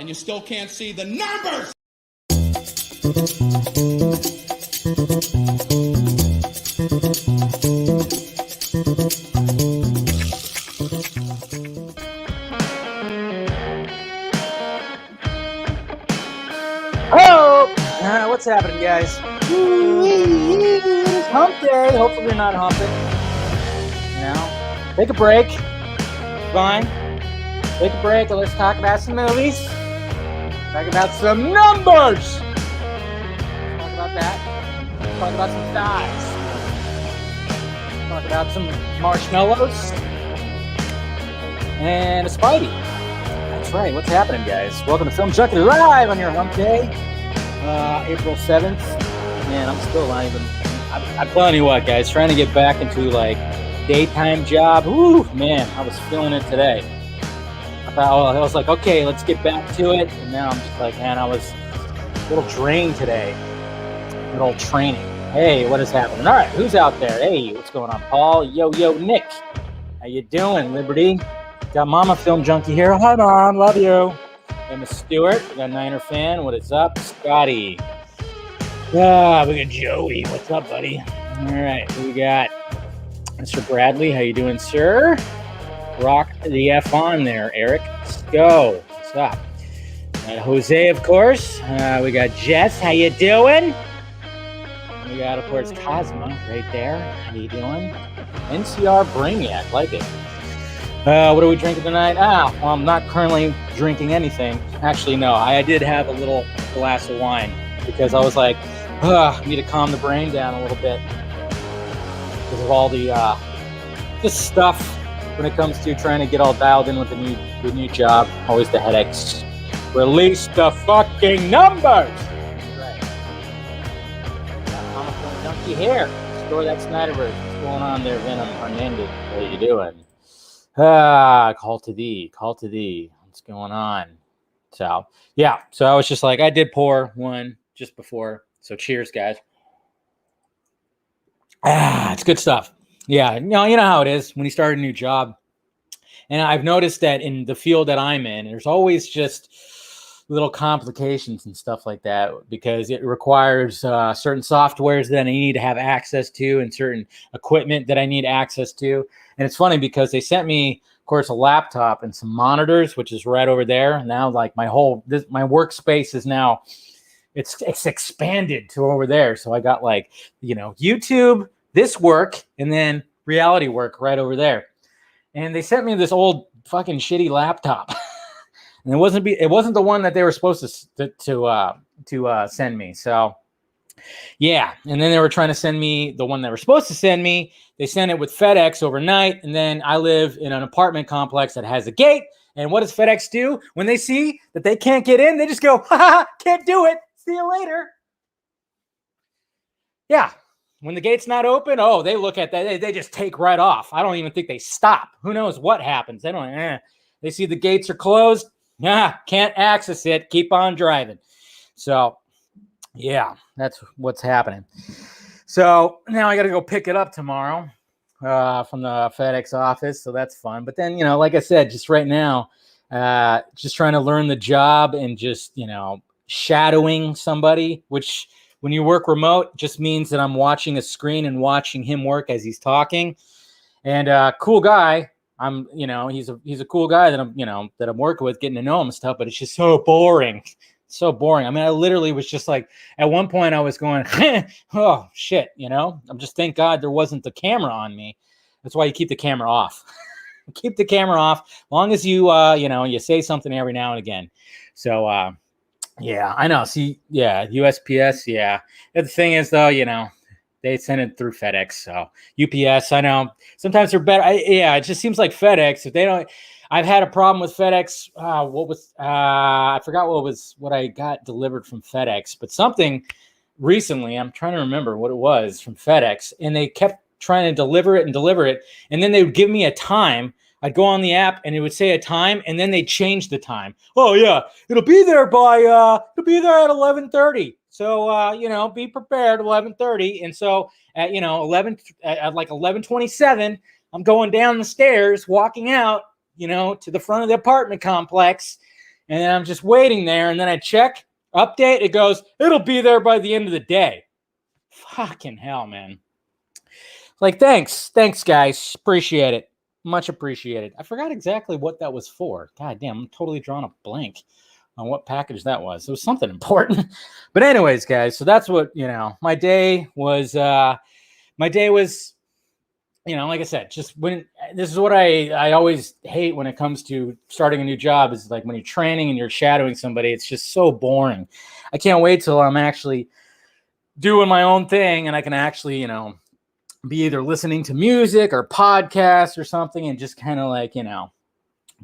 you still can't see the numbers. Oh, what's happening, guys? It's hump day. Hopefully you're not humping. You know, take a break. Fine. Take a break and let's talk about some movies. Talk about some numbers. Talk about that. Talk about some thighs. Talk about some marshmallows. And a Spidey. That's right. What's happening, guys? Welcome to Film Junkie Live on your hump day, April 7th. Man, I'm still not even. I'm telling you what, guys. Trying to get back into like daytime job. Woo, man, I was feeling it today. I was like, okay, let's get back to it. And now I'm just like, man, I was a little drained today. Good old training. Hey, what is happening? All right, who's out there? Hey, what's going on, Paul? Yo, Nick. How you doing, Liberty? Got Mama Film Junkie here. Hi, Mom. Love you. And Miss Stewart. We got Niner fan. What is up? Scotty. We got Joey. What's up, buddy? All right, who we got? Mr. Bradley. How you doing, sir? Rock the F on there, Eric. Let's go. What's up? Jose, of course. We got Jess. How you doing? We got, of course, Cosmo right there. How you doing? NCR Brainiac. Like it. What are we drinking tonight? I'm not currently drinking anything. Actually, no. I did have a little glass of wine because I was like, I need to calm the brain down a little bit because of all the just stuff when it comes to trying to get all dialed in with the new job. Always the headaches. Release the fucking numbers! Right. Mama Film Junkie here. Store that Snyder. What's going on there, Venom Hernandez? What are you doing? Call to thee. What's going on? So, yeah. So I was just like, I did pour one just before. So cheers, guys. It's good stuff. Yeah. You know how it is when you start a new job. And I've noticed that in the field that I'm in, there's always just little complications and stuff like that because it requires certain softwares that I need to have access to and certain equipment that I need access to. And it's funny because they sent me, of course, a laptop and some monitors, which is right over there. Now, like my workspace is now, it's expanded to over there. So I got like, YouTube, this work, and then reality work right over there. And they sent me this old fucking shitty laptop. And it wasn't the one that they were supposed to send me. So yeah, and then they were trying to send me the one they were supposed to send me. They sent it with FedEx overnight, and then I live in an apartment complex that has a gate. And what does FedEx do when they see that they can't get in? They just go, ha, can't do it. See you later. Yeah. When the gate's not open, they look at that. They just take right off. I don't even think they stop. Who knows what happens? They don't. They see the gates are closed. Can't access it. Keep on driving. So, yeah, that's what's happening. So now I got to go pick it up tomorrow from the FedEx office. So that's fun. But then, like I said, just right now, just trying to learn the job and just, shadowing somebody, which when you work remote just means that I'm watching a screen and watching him work as he's talking. And cool guy. He's a cool guy that I'm working with, getting to know him and stuff, but it's just so boring. So boring. I mean, I literally was just like, at one point I was going, oh shit, I'm just, thank God there wasn't the camera on me. That's why you keep the camera off. Keep the camera off, as long as you, you say something every now and again. So, yeah, I know. See, yeah, USPS. Yeah. The thing is though, they send it through FedEx. So UPS, I know sometimes they're better. It just seems like FedEx. If they don't, I've had a problem with FedEx. I forgot what I got delivered from FedEx, but something recently, I'm trying to remember what it was from FedEx, and they kept trying to deliver it. And then they would give me a time. I'd go on the app and it would say a time, and then they change the time. Oh yeah, it'll be there at 11:30. So be prepared 11:30. And so at 11:27, I'm going down the stairs, walking out, to the front of the apartment complex, And I'm just waiting there. And then I check, update. It goes, it'll be there by the end of the day. Fucking hell, man. Like, thanks, guys. Appreciate it. Much appreciated. I forgot exactly what that was for. God damn, I'm totally drawing a blank on what package that was. It was something important. But anyways, guys, so that's what, my day was, like I said, just when this is what I always hate when it comes to starting a new job is like when you're training and you're shadowing somebody, it's just so boring. I can't wait till I'm actually doing my own thing and I can actually, be either listening to music or podcasts or something and just kind of like,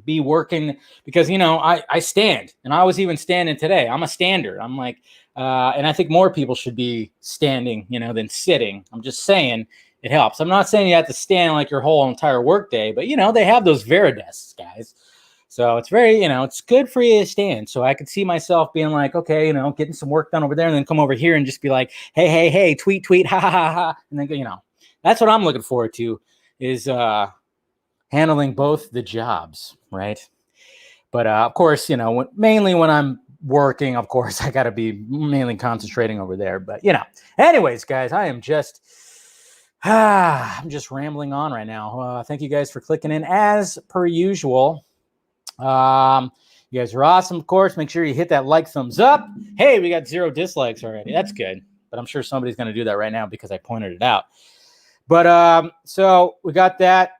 be working because, I stand and I was even standing today. I'm a stander. I'm like, and I think more people should be standing, than sitting. I'm just saying it helps. I'm not saying you have to stand like your whole entire workday, but, they have those Veridesks, guys. So it's very, it's good for you to stand. So I could see myself being like, okay, getting some work done over there and then come over here and just be like, hey, tweet, ha, ha, ha, ha. And then, that's what I'm looking forward to is handling both the jobs, right? But of course, mainly when I'm working, of course, I got to be mainly concentrating over there. But, anyways, guys, I'm just rambling on right now. Thank you guys for clicking in as per usual. You guys are awesome, of course. Make sure you hit that like thumbs up. Hey, we got 0 dislikes already. That's good. But I'm sure somebody's going to do that right now because I pointed it out. But so we got that.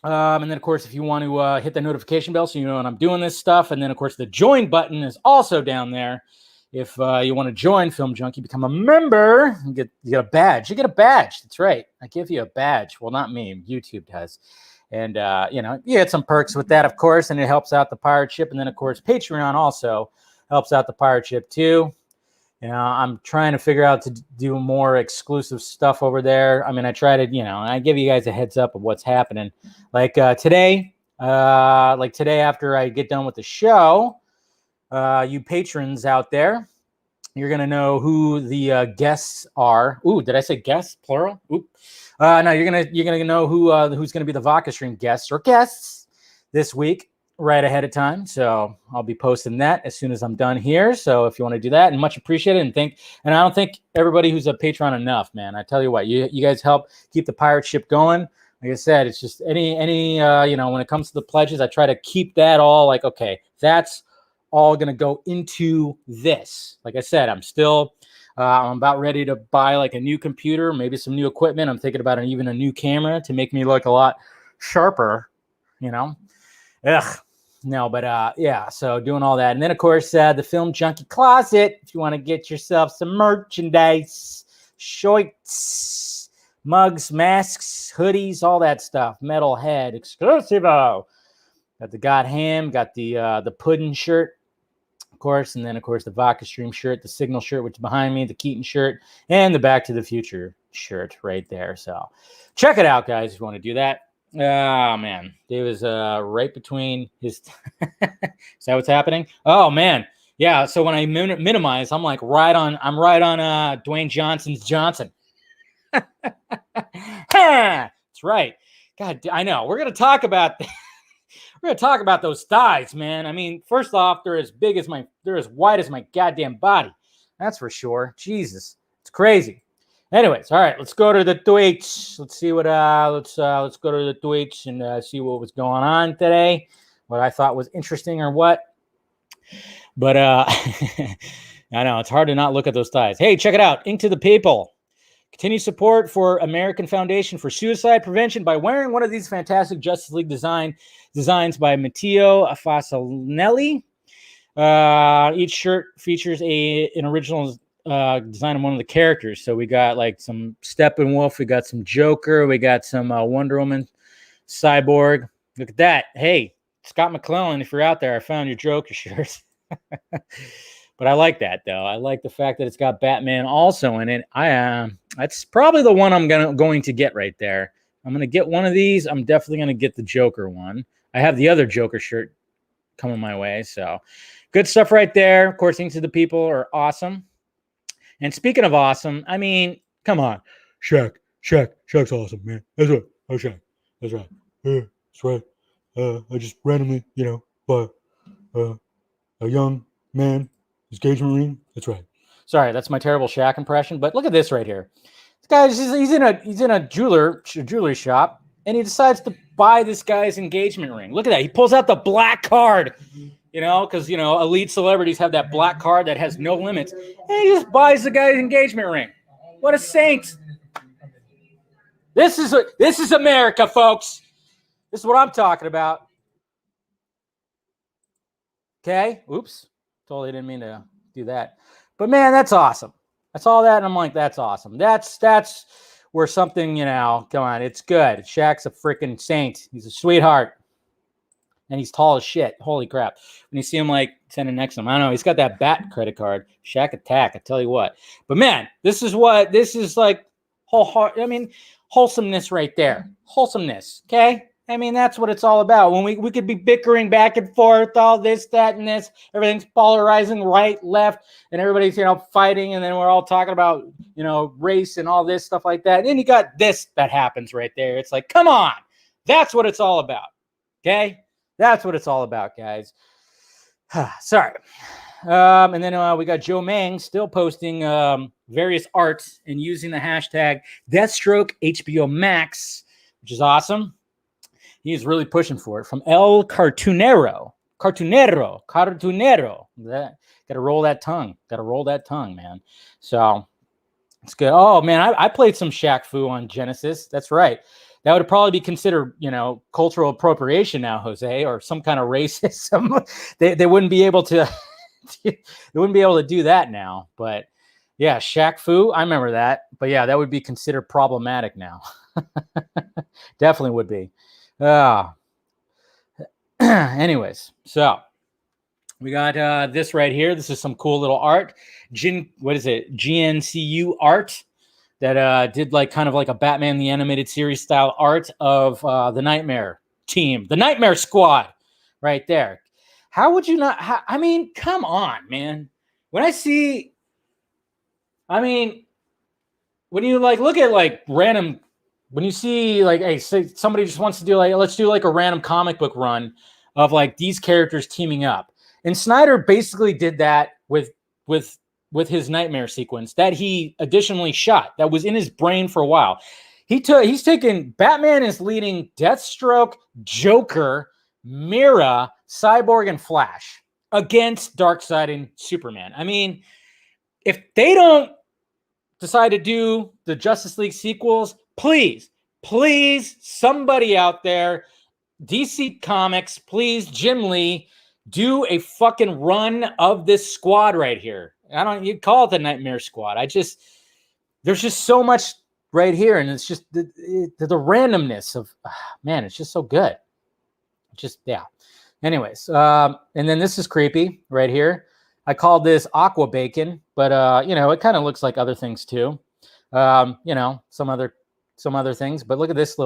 And then, of course, if you want to hit the notification bell so you know when I'm doing this stuff. And then, of course, the join button is also down there. If you want to join Film Junkie, become a member, you get a badge. You get a badge. That's right. I give you a badge. Well, not me. YouTube does. And, you get some perks with that, of course, and it helps out the pirate ship. And then, of course, Patreon also helps out the pirate ship, too. I'm trying to figure out to do more exclusive stuff over there. I mean, I try to, I give you guys a heads up of what's happening. Like today after I get done with the show, you patrons out there, you're going to know who the guests are. Ooh, did I say guests, plural? Ooh. No, you're going to know who's going to be the Vodka Stream guests or guests this week. Right ahead of time. So I'll be posting that as soon as I'm done here. So if you want to do that, and much appreciated, and I don't think everybody who's a patron enough, man. I tell you what, you guys help keep the pirate ship going. Like I said, it's just any when it comes to the pledges, I try to keep that all like, okay, that's all going to go into this. Like I said, I'm still, I'm about ready to buy like a new computer, maybe some new equipment. I'm thinking about even a new camera to make me look a lot sharper, Ugh. No, but yeah, so doing all that. And then, of course, the Film Junkie Closet, if you want to get yourself some merchandise, shorts, mugs, masks, hoodies, all that stuff. Metalhead, exclusivo. Got the Got Ham, got the Puddin' shirt, of course, and then, of course, the Vodka Stream shirt, the Signal shirt, which is behind me, the Keaton shirt, and the Back to the Future shirt right there. So check it out, guys, if you want to do that. Oh man, it was right between his. Is that what's happening? Oh man, yeah. So when I minimize, I'm right on Dwayne Johnson's Johnson. That's right. God, I know. We're gonna talk about those thighs, man. I mean, first off, they're as wide as my goddamn body. That's for sure. Jesus, it's crazy. Anyways, all right, let's go to the tweets. Let's see what let's go to the tweets and see what was going on today, what I thought was interesting or what. But I know it's hard to not look at those thighs. Hey, check it out. Ink to the People. Continue support for American Foundation for Suicide Prevention by wearing one of these fantastic Justice League designs by Matteo Fasanelli. Each shirt features an original design of one of the characters. So we got like some Steppenwolf, we got some Joker, we got some Wonder Woman, Cyborg. Look at that. Hey, Scott McClellan, if you're out there, I found your Joker shirt. But I like that though. I like the fact that it's got Batman also in it. That's probably the one I'm going to get right there. I'm going to get one of these. I'm definitely going to get the Joker one. I have the other Joker shirt coming my way. So good stuff right there. Of course, Ink to the People are awesome. And speaking of awesome, I mean, come on. Shaq's awesome, man. That's right. Oh, Shaq. That's right. That's right. I just randomly, but a young man, engagement ring. That's right. Sorry, that's my terrible Shaq impression. But look at this right here. This guy, he's in a jewelry shop, and he decides to buy this guy's engagement ring. Look at that. He pulls out the black card, because elite celebrities have that black card that has no limits, and he just buys the guy's engagement ring. What a saint! This is America, folks. This is what I'm talking about. Okay. Oops. Totally didn't mean to do that. But man, that's awesome. That's all that. And I'm like, that's awesome. That's where something, come on, it's good. Shaq's a freaking saint. He's a sweetheart. And he's tall as shit. Holy crap. When you see him like standing next to him, I don't know. He's got that bat credit card. Shaq attack. I tell you what. But man, this is like wholesomeness right there. Wholesomeness. Okay. I mean, that's what it's all about. When we could be bickering back and forth, all this, that, and this. Everything's polarizing, right, left, and everybody's, fighting, and then we're all talking about, race and all this stuff like that. And then you got this that happens right there. It's like, come on. That's what it's all about. Okay? That's what it's all about, guys. Sorry. And then we got Joe Mang still posting various arts and using the hashtag Deathstroke HBO Max, which is awesome. He's really pushing for it. From El Cartunero. That, gotta roll that tongue, man. So it's good. Oh man, I played some Shaq Fu on Genesis. That's right. That would probably be considered, cultural appropriation now, Jose, or some kind of racism. They wouldn't be able to they wouldn't be able to do that now. But yeah, Shaq Fu, I remember that. But yeah, that would be considered problematic now. Definitely would be. Anyways, so we got this right here. This is some cool little art. GNCU art that did kind of like a Batman the Animated Series style art of the Nightmare team, the Nightmare Squad, right there. How would you not? I mean, come on, man. When you look at random. When you see hey, say somebody just wants to do let's do a random comic book run of these characters teaming up. And Snyder basically did that with his Nightmare sequence that he additionally shot that was in his brain for a while. He's taken Batman is leading Deathstroke, Joker, Mira, Cyborg, and Flash against Darkseid and Superman. I mean, if they don't decide to do the Justice League sequels, please, somebody out there, DC Comics, please, Jim Lee, do a fucking run of this squad right here. You call it the Nightmare Squad. There's just so much right here, and it's just the randomness of, man, it's just so good. Yeah. Anyways, and then this is creepy right here. I called this Aqua Bacon, but it kind of looks like other things too. Some other things, but look at this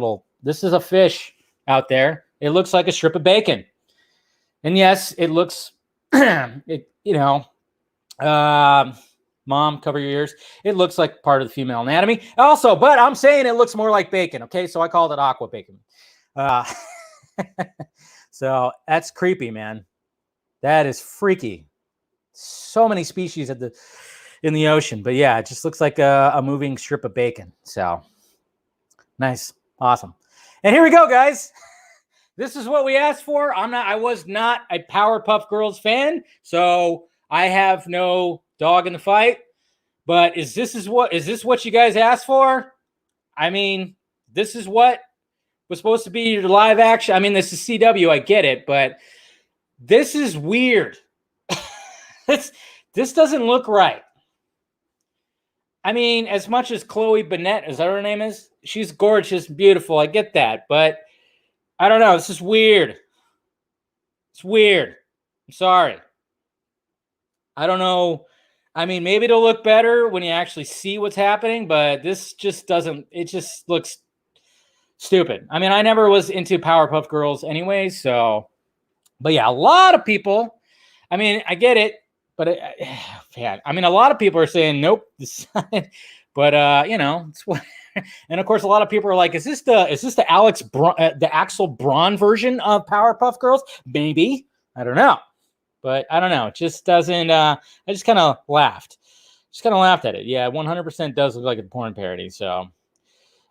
is a fish out there. It looks like a strip of bacon. And yes, it looks, mom, cover your ears. It looks like part of the female anatomy. Also, but I'm saying it looks more like bacon. Okay. So I called it Aqua Bacon. So that's creepy, man. That is freaky. So many species in the ocean, but yeah, it just looks like a moving strip of bacon. So nice. Awesome. And here we go, guys. This is what we asked for. I was not a Powerpuff Girls fan, so I have no dog in the fight. But is this what you guys asked for? I mean, this is what was supposed to be your live action. I mean, this is CW, I get it, but this is weird. This doesn't look right. I mean, as much as Chloe Bennett, is that her name is? She's gorgeous, beautiful. I get that, but I don't know. This is weird. It's weird. I'm sorry. I don't know. I mean, maybe it'll look better when you actually see what's happening, but this just doesn't. It just looks stupid. I mean, I never was into Powerpuff Girls anyway, so. But yeah, a lot of people. I mean, I get it. But yeah, I mean, a lot of people are saying nope. But it's what. And of course, a lot of people are like, "Is this the the Axel Braun version of Powerpuff Girls?" Maybe, I don't know. but I don't know. It just doesn't. I just kind of laughed. Just kind of laughed at it. Yeah, 100% does look like a porn parody. So,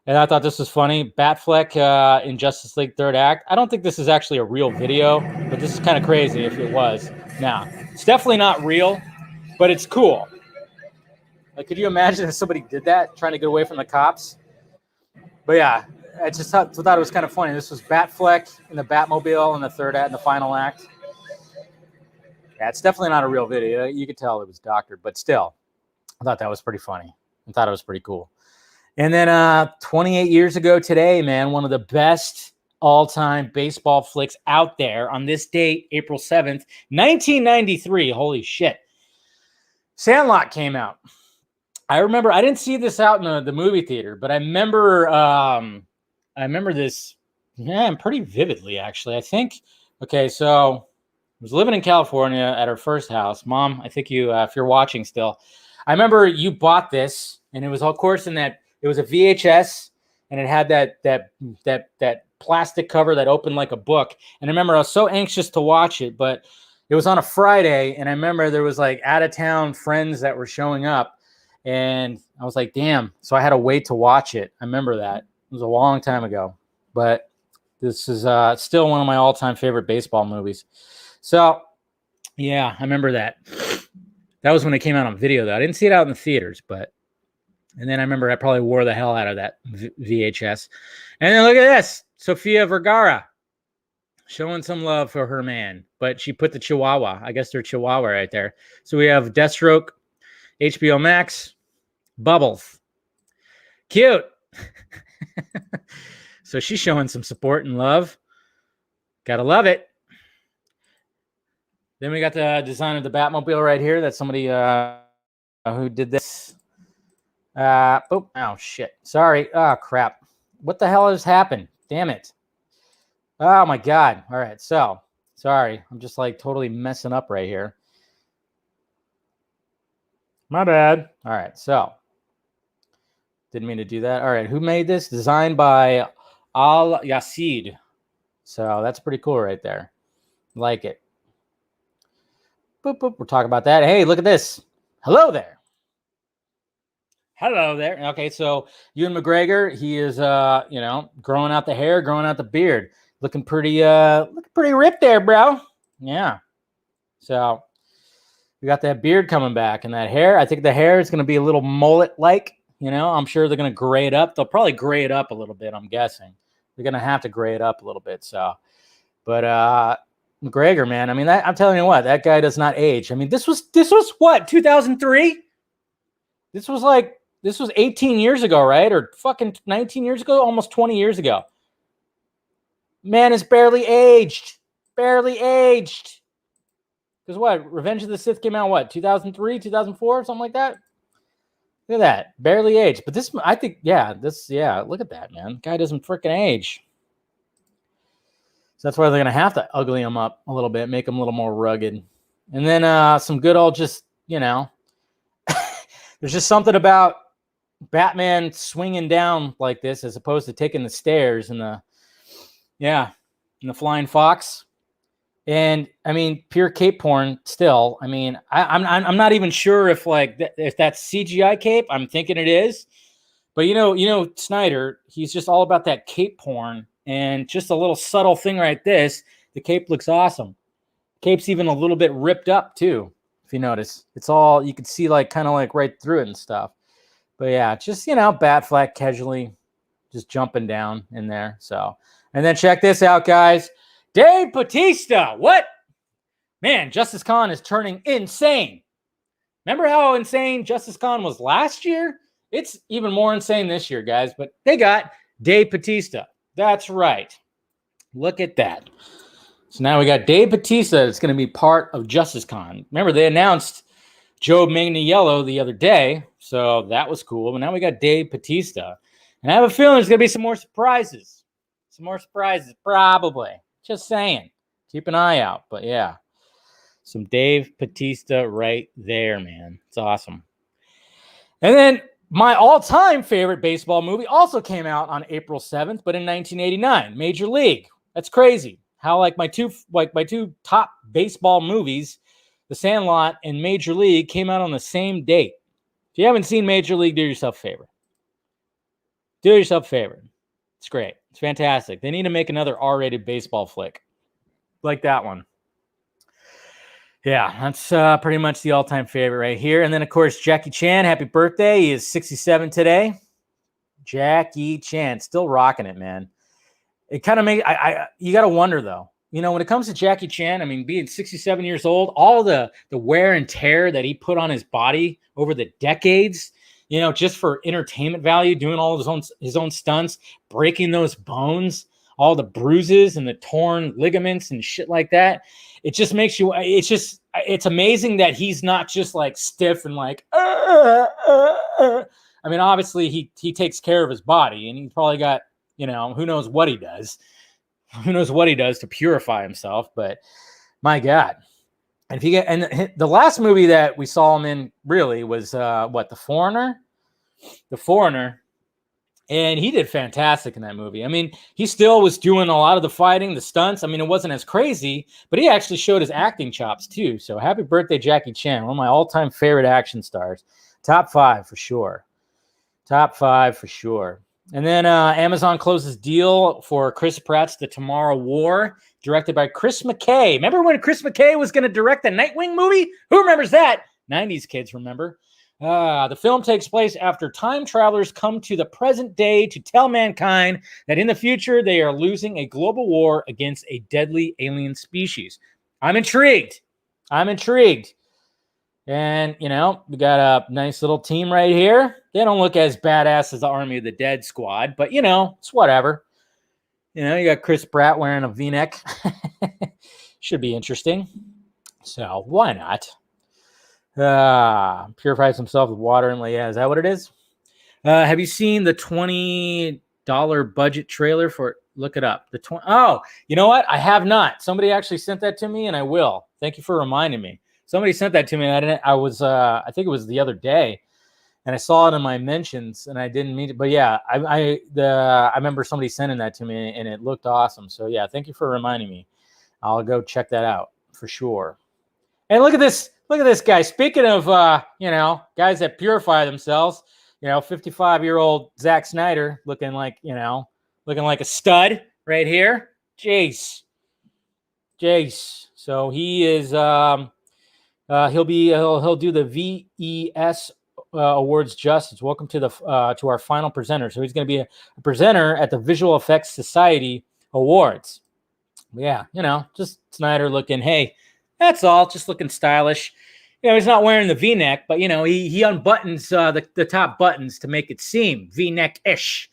and I thought this was funny. Batfleck in Justice League Third Act. I don't think this is actually a real video, but this is kind of crazy if it was. Now, it's definitely not real, but it's cool. Like, could you imagine if somebody did that, trying to get away from the cops? But yeah, I just thought it was kind of funny. This was Batfleck in the Batmobile in the third act, in the final act. Yeah, it's definitely not a real video. You could tell it was doctored, but still, I thought that was pretty funny. I thought it was pretty cool. And then 28 years ago today, man, one of the best all-time baseball flicks out there on this date, April 7th, 1993. Holy shit. Sandlot came out. I remember, I didn't see this out in the movie theater, but I remember this, pretty vividly, actually. I think, okay, so I was living in California at our first house. Mom, I think you, if you're watching still, I remember you bought this, and it was, of course, it was a VHS, and it had that plastic cover that opened like a book. And I remember I was so anxious to watch it, but it was on a Friday, and I remember there was like out-of-town friends that were showing up, and I was like, damn. So I had to wait to watch it. I remember that. It was a long time ago, but this is still one of my all-time favorite baseball movies. So, yeah, I remember that. That was when it came out on video, though. I didn't see it out in the theaters, but... And then I remember I probably wore the hell out of that VHS. And then look at this. Sofia Vergara showing some love for her man. But she put the Chihuahua. I guess they're Chihuahua right there. So we have Deathstroke, HBO Max, Bubbles. Cute. So she's showing some support and love. Gotta love it. Then we got the design of the Batmobile right here. That's somebody who did this. Oh shit. Sorry. Oh crap. What the hell has happened? Damn it. Oh my God. All right. So sorry. I'm just like totally messing up right here. My bad. All right. So didn't mean to do that. All right. Who made this? Designed by Al Yassid. So that's pretty cool right there. Like it. Boop, boop. We're talking about that. Hey, look at this. Hello there. Hello there. Okay, so Ewan McGregor, he is, growing out the hair, growing out the beard, looking pretty ripped there, bro. Yeah. So we got that beard coming back and that hair. I think the hair is going to be a little mullet-like. I'm sure they're going to gray it up. They'll probably gray it up a little bit. I'm guessing they're going to have to gray it up a little bit. So, but McGregor, man, I mean, I'm telling you what, that guy does not age. I mean, this was what, 2003? This was 18 years ago, right? Or fucking 19 years ago, almost 20 years ago. Man is barely aged. Barely aged. Because what? Revenge of the Sith came out, what? 2003, 2004, something like that? Look at that. Barely aged. But this, I think, look at that, man. Guy doesn't freaking age. So that's why they're going to have to ugly him up a little bit, make him a little more rugged. And then some good old just, there's just something about Batman swinging down like this as opposed to taking the stairs in the Flying Fox. And I mean, pure cape porn still. I mean, I'm not even sure if if that's CGI cape. I'm thinking it is. But Snyder, he's just all about that cape porn, and just a little subtle thing right this, the cape looks awesome. Cape's even a little bit ripped up too. If you notice, it's all, you can see kind of right through it and stuff. But yeah, just, Batfleck casually just jumping down in there. So, and then check this out, guys. Dave Batista. What? Man, Justice Con is turning insane. Remember how insane Justice Con was last year? It's even more insane this year, guys. But they got Dave Batista. That's right. Look at that. So now we got Dave Batista that's going to be part of Justice Con. Remember, they announced Joe Manganiello the other day, so that was cool. But now we got Dave Batista. And I have a feeling there's going to be some more surprises. Some more surprises, probably. Just saying. Keep an eye out. But yeah, some Dave Batista right there, man. It's awesome. And then my all-time favorite baseball movie also came out on April 7th, but in 1989, Major League. That's crazy. How my two top baseball movies The Sandlot and Major League came out on the same date. If you haven't seen Major League, do yourself a favor. Do yourself a favor. It's great. It's fantastic. They need to make another R-rated baseball flick like that one. Yeah, that's pretty much the all-time favorite right here. And then, of course, Jackie Chan. Happy birthday. He is 67 today. Jackie Chan. Still rocking it, man. It kind of makes you got to wonder, though. You know, when it comes to Jackie Chan, I mean, being 67 years old, all the wear and tear that he put on his body over the decades, you know, just for entertainment value, doing all of his own stunts, breaking those bones, all the bruises and the torn ligaments and shit like that. It just makes you, it's amazing that he's not just like stiff and like, I mean, obviously he takes care of his body, and he's probably got, you know, who knows what he does. Who knows what he does to purify himself, but my God. And if you get, and the last movie that we saw him in really was The Foreigner? The Foreigner. And he did fantastic in that movie. I mean, he still was doing a lot of the fighting, the stunts. I mean, it wasn't as crazy, but he actually showed his acting chops too. So happy birthday, Jackie Chan, one of my all-time favorite action stars. Top 5 for sure. Top 5 for sure. And then Amazon closes deal for Chris Pratt's The Tomorrow War, directed by Chris McKay. Remember when Chris McKay was going to direct the Nightwing movie? Who remembers that? 90s kids remember. The film takes place after time travelers come to the present day to tell mankind that in the future they are losing a global war against a deadly alien species. I'm intrigued. And, you know, we got a nice little team right here. They don't look as badass as the Army of the Dead squad, but, you know, it's whatever. You know, you got Chris Pratt wearing a V-neck. Should be interesting. So, why not? Purifies himself with water and yeah, is that what it is? Have you seen the $20 budget trailer for? Look it up. Oh, you know what? I have not. Somebody actually sent that to me, and I will. Thank you for reminding me. Somebody sent that to me, and I think it was the other day, and I saw it in my mentions, and I didn't mean it. But yeah, I remember somebody sending that to me, and it looked awesome. So yeah, thank you for reminding me. I'll go check that out for sure. And look at this guy. Speaking of you know, guys that purify themselves, you know, 55-year-old Zack Snyder looking like a stud right here. Jace. So he is he'll do the VES Awards justice. Welcome to our final presenter. So he's going to be a presenter at the Visual Effects Society Awards. Yeah, you know, just Snyder looking, hey, that's all, just looking stylish. You know, he's not wearing the V-neck, but, you know, he unbuttons the top buttons to make it seem V-neck-ish.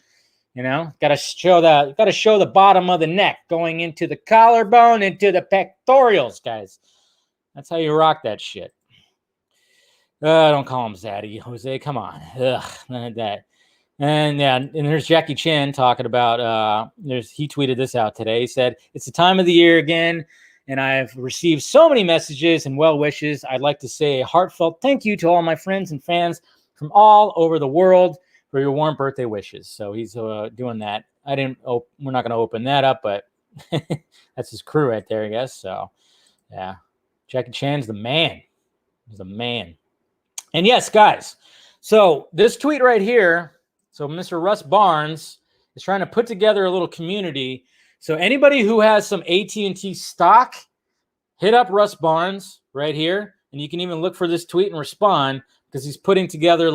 You know, got to show the bottom of the neck going into the collarbone, into the pectorals, guys. That's how you rock that shit. Don't call him Zaddy, Jose. Come on. Ugh, none of that. And yeah, and there's Jackie Chan talking about, he tweeted this out today. He said, it's the time of the year again, and I've received so many messages and well wishes. I'd like to say a heartfelt thank you to all my friends and fans from all over the world for your warm birthday wishes. So he's doing that. We're not going to open that up, but that's his crew right there, I guess. So yeah, Jackie Chan's the man. He's the man. And yes, guys, so this tweet right here, so Mr. Russ Barnes is trying to put together a little community. So anybody who has some AT&T stock, hit up Russ Barnes right here. And you can even look for this tweet and respond, because he's putting together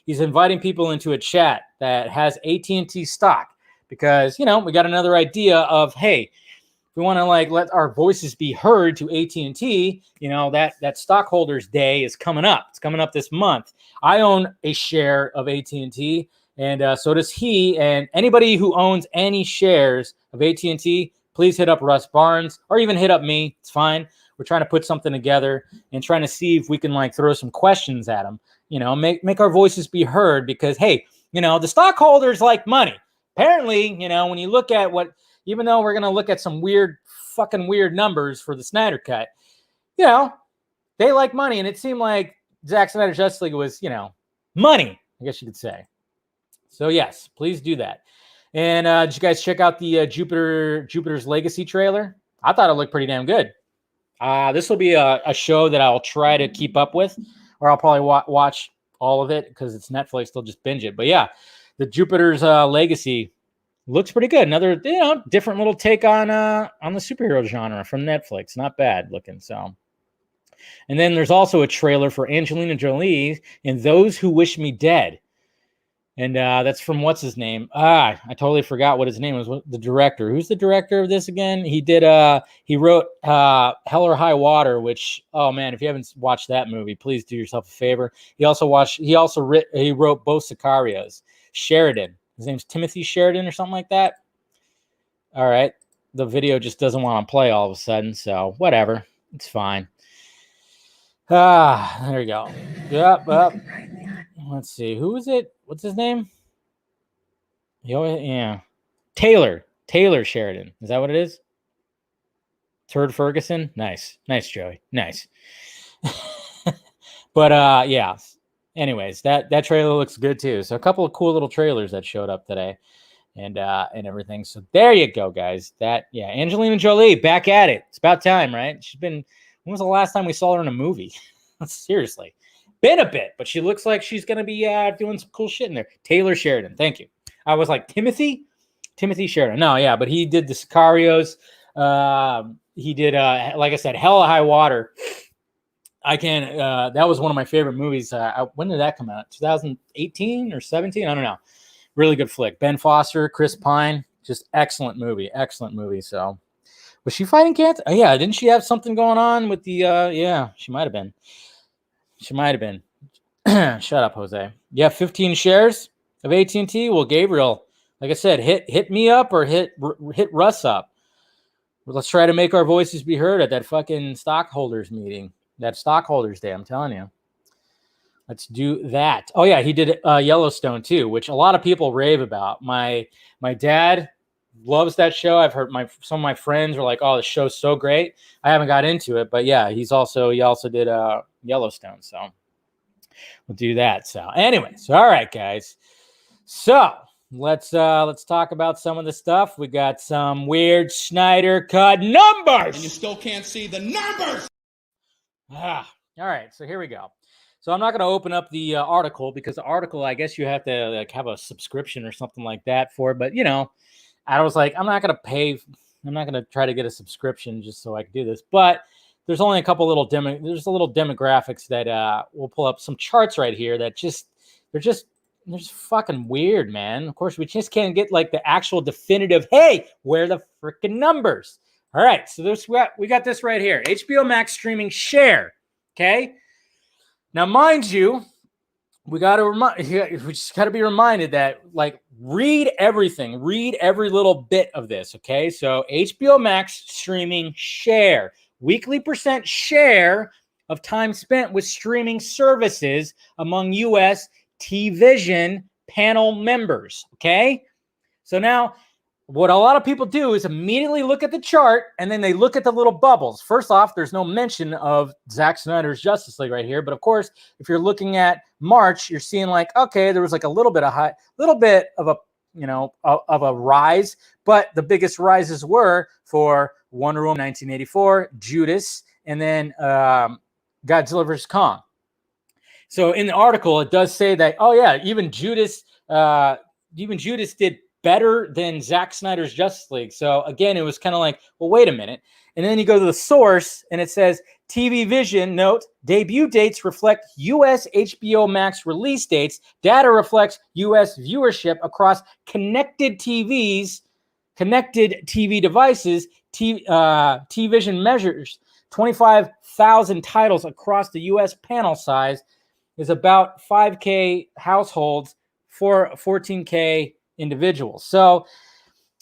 he's inviting people into a chat that has AT&T stock, because, you know, we got another idea of, hey, we want to let our voices be heard to AT&T. You know, that stockholders day is coming up. It's coming up this month. I own a share of AT&T, and so does he. And anybody who owns any shares of AT&T, please hit up Russ Barnes, or even hit up me. It's fine. We're trying to put something together and trying to see if we can throw some questions at him. You know, make our voices be heard, because, hey, you know, the stockholders like money. Apparently, you know, when you look at even though we're going to look at some fucking weird numbers for the Snyder Cut, you know, they like money. And it seemed like Zack Snyder's Justice League was, you know, money, I guess you could say. So, yes, please do that. And did you guys check out the Jupiter's Legacy trailer? I thought it looked pretty damn good. This will be a show that I'll try to keep up with, or I'll probably watch all of it because it's Netflix. They'll just binge it. But yeah, the Jupiter's Legacy looks pretty good. Another, different little take on the superhero genre from Netflix. Not bad looking. So, and then there's also a trailer for Angelina Jolie in Those Who Wish Me Dead. And that's from what's his name? I totally forgot what his name was. The director. Who's the director of this again? He wrote Hell or High Water, which, oh man, if you haven't watched that movie, please do yourself a favor. He wrote both Sicarios. Sheridan. His name's Timothy Sheridan or something like that. All right. The video just doesn't want to play all of a sudden, so whatever. It's fine. There we go. Yep. Let's see. Who is it? What's his name? Yeah. Taylor Sheridan. Is that what it is? Turd Ferguson? Nice, Joey. Nice. But yeah. Anyways, that trailer looks good too. So a couple of cool little trailers that showed up today and everything. So there you go, guys. Angelina Jolie back at it. It's about time, right? When was the last time we saw her in a movie? Seriously. Been a bit, but she looks like she's going to be doing some cool shit in there. Taylor Sheridan. Thank you. I was like, Timothy Sheridan. No, yeah, but he did the Sicarios. He did, like I said, Hell or High Water. That was one of my favorite movies. When did that come out? 2018 or 17? I don't know. Really good flick. Ben Foster, Chris Pine. Just excellent movie. So, was she fighting cancer? Oh, yeah. Didn't she have something going on with the, yeah, she might have been. Shut up, Jose. You have 15 shares of AT&T? Well, Gabriel, like I said, hit me up or hit Russ up. Let's try to make our voices be heard at that fucking stockholders meeting. That stockholders day, I'm telling you. Let's do that. Oh, yeah, he did Yellowstone, too, which a lot of people rave about. My dad loves that show. I've heard some of my friends were like, oh, the show's so great. I haven't got into it, but yeah, he also did Yellowstone, so we'll do that. So anyways, all right, guys. So let's talk about some of the stuff. We got some weird Snyder cut numbers. And you still can't see the numbers. All right, so here we go. So I'm not going to open up the article because the article, I guess you have to like have a subscription or something like that for it. But I was like, I'm not going to try to get a subscription just so I can do this. But there's only a couple little demographics that we'll pull up some charts right here that they're just fucking weird, man. Of course, we just can't get like the actual definitive, hey, where are the freaking numbers? All right, so we got this right here. HBO Max streaming share, okay? Now, mind you, we just got to be reminded that, like, read every little bit of this, okay? So HBO Max streaming share, weekly percent share of time spent with streaming services among U.S. TVision panel members, okay? So now, what a lot of people do is immediately look at the chart and then they look at the little bubbles. First off, there's no mention of Zack Snyder's Justice League right here. But of course, if you're looking at March, you're seeing like, okay, there was like a little bit of a rise, but the biggest rises were for Wonder Woman 1984, Judas, and then Godzilla vs. Kong. So in the article, it does say that, oh yeah, even Judas did better than Zack Snyder's Justice League. So again, it was kind of like, well, wait a minute. And then you go to the source and it says TV Vision, note, debut dates reflect U.S. HBO Max release dates. Data reflects U.S. viewership across connected TV devices. TV Vision measures 25,000 titles across the U.S. panel size is about 5K households for 14K individuals. So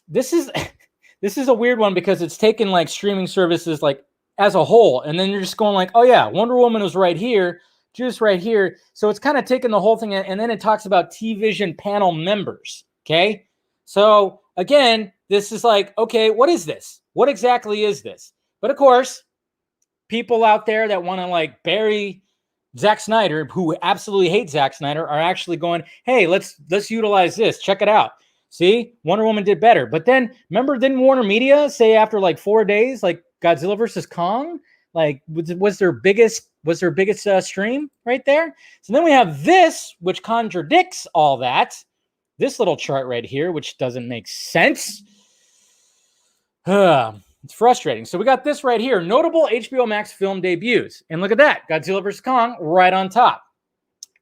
this is a weird one because it's taken like streaming services like as a whole, and then you're just going like, oh yeah, Wonder Woman was right here, Judas right here. So it's kind of taken the whole thing, and then it talks about TVision panel members. Okay, so again, this is like, okay, what is this? What exactly is this? But of course, people out there that want to like bury Zack Snyder, who absolutely hates Zack Snyder, are actually going, hey, let's utilize this. Check it out. See, Wonder Woman did better. But then, remember, didn't Warner Media say after like 4 days, like Godzilla vs. Kong Like, was their biggest stream right there? So then we have this, which contradicts all that. This little chart right here, which doesn't make sense. It's frustrating. So we got this right here. Notable HBO Max film debuts. And look at that. Godzilla vs. Kong right on top.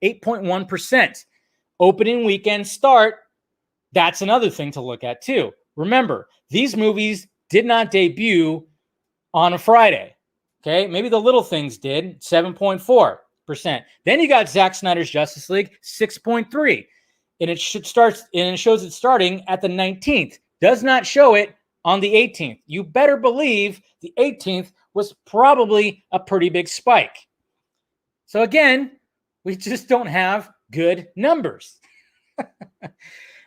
8.1%. Opening weekend start. That's another thing to look at too. Remember, these movies did not debut on a Friday. Okay, maybe the little things did, 7.4%. Then you got Zack Snyder's Justice League, 6.3%. And it shows it starting at the 19th. Does not show it on the 18th. You better believe the 18th was probably a pretty big spike. So again, we just don't have good numbers.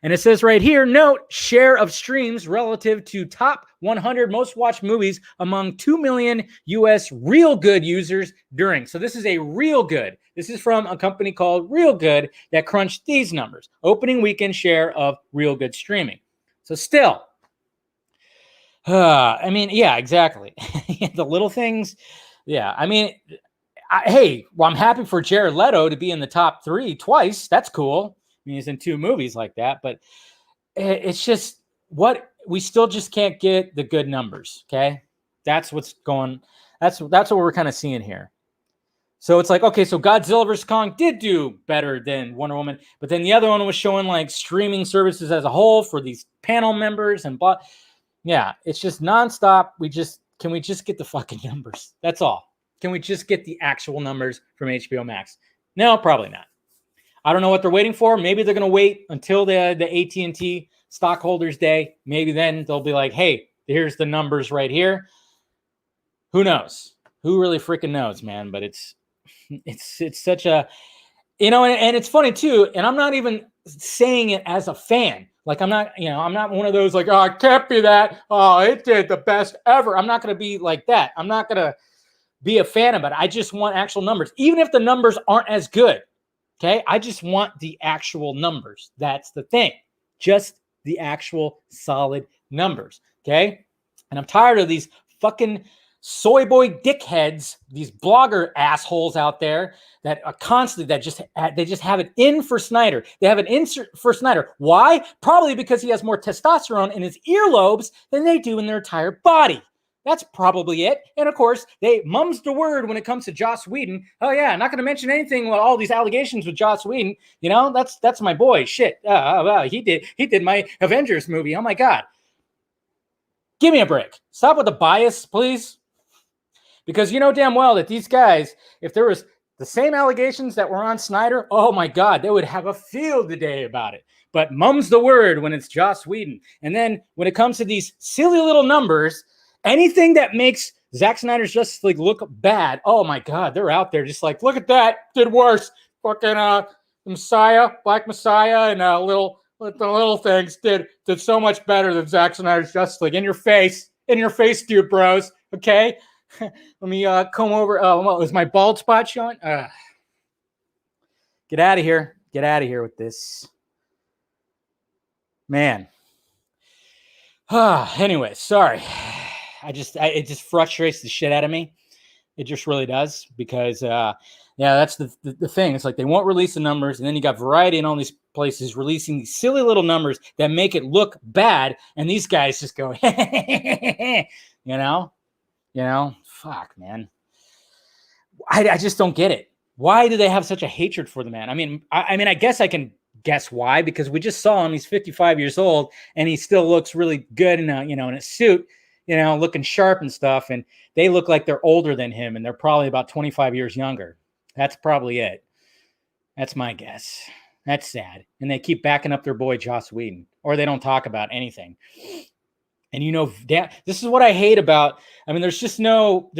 And it says right here, note, share of streams relative to top 100 most watched movies among 2 million US Real Good users during. So this is a Real Good. This is from a company called Real Good that crunched these numbers. Opening weekend share of Real Good streaming. So still, I mean, yeah, exactly. The little things. Yeah, I mean, I'm happy for Jared Leto to be in the top 3 twice. That's cool. I mean, he's in 2 movies like that, but it's just we still just can't get the good numbers. Okay. That's what's going. That's what we're kind of seeing here. So it's like, okay, so Godzilla vs. Kong did do better than Wonder Woman, but then the other one was showing like streaming services as a whole for these panel members and blah. Yeah, it's just nonstop. Can we just get the fucking numbers? That's all. Can we just get the actual numbers from HBO Max? No, probably not. I don't know what they're waiting for. Maybe they're going to wait until the AT&T stockholders day. Maybe then they'll be like, hey, here's the numbers right here. Who knows? Who really freaking knows, man? But it's such a, and it's funny too. And I'm not even saying it as a fan. Like I'm not one of those like, oh, it can't be that. Oh, it did the best ever. I'm not going to be like that. I'm not going to be a fan of it. I just want actual numbers, even if the numbers aren't as good. Okay, I just want the actual numbers. That's the thing. Just the actual solid numbers. Okay, and I'm tired of these fucking soy boy dickheads, these blogger assholes out there that are constantly they just have it in for Snyder. They have an insert for Snyder. Why? Probably because he has more testosterone in his earlobes than they do in their entire body. That's probably it. And of course, they mum's the word when it comes to Joss Whedon. Oh yeah, not going to mention anything with all these allegations with Joss Whedon. That's my boy. Shit. He did my Avengers movie. Oh my God. Give me a break. Stop with the bias, please. Because you know damn well that these guys, if there was the same allegations that were on Snyder, oh my God, they would have a field day about it. But mum's the word when it's Joss Whedon. And then when it comes to these silly little numbers, anything that makes Zack Snyder's Justice League look bad, oh my God, they're out there just like, look at that, did worse. Fucking Messiah, Black Messiah, and the little things did so much better than Zack Snyder's Justice League. In your face, dude, bros. Okay, let me comb over. Oh, is my bald spot showing? Get out of here! Get out of here with this, man. Anyway, sorry. It just frustrates the shit out of me. It just really does because, that's the thing. It's like they won't release the numbers, and then you got Variety and all these places releasing these silly little numbers that make it look bad, and these guys just go, fuck, man. I just don't get it. Why do they have such a hatred for the man? I mean, I guess I can guess why, because we just saw him. He's 55 years old, and he still looks really good in a suit. Looking sharp and stuff, and they look like they're older than him, and they're probably about 25 years younger. That's probably it. That's my guess. That's sad. And they keep backing up their boy Joss Whedon, or they don't talk about anything. And this is what I hate about, there's no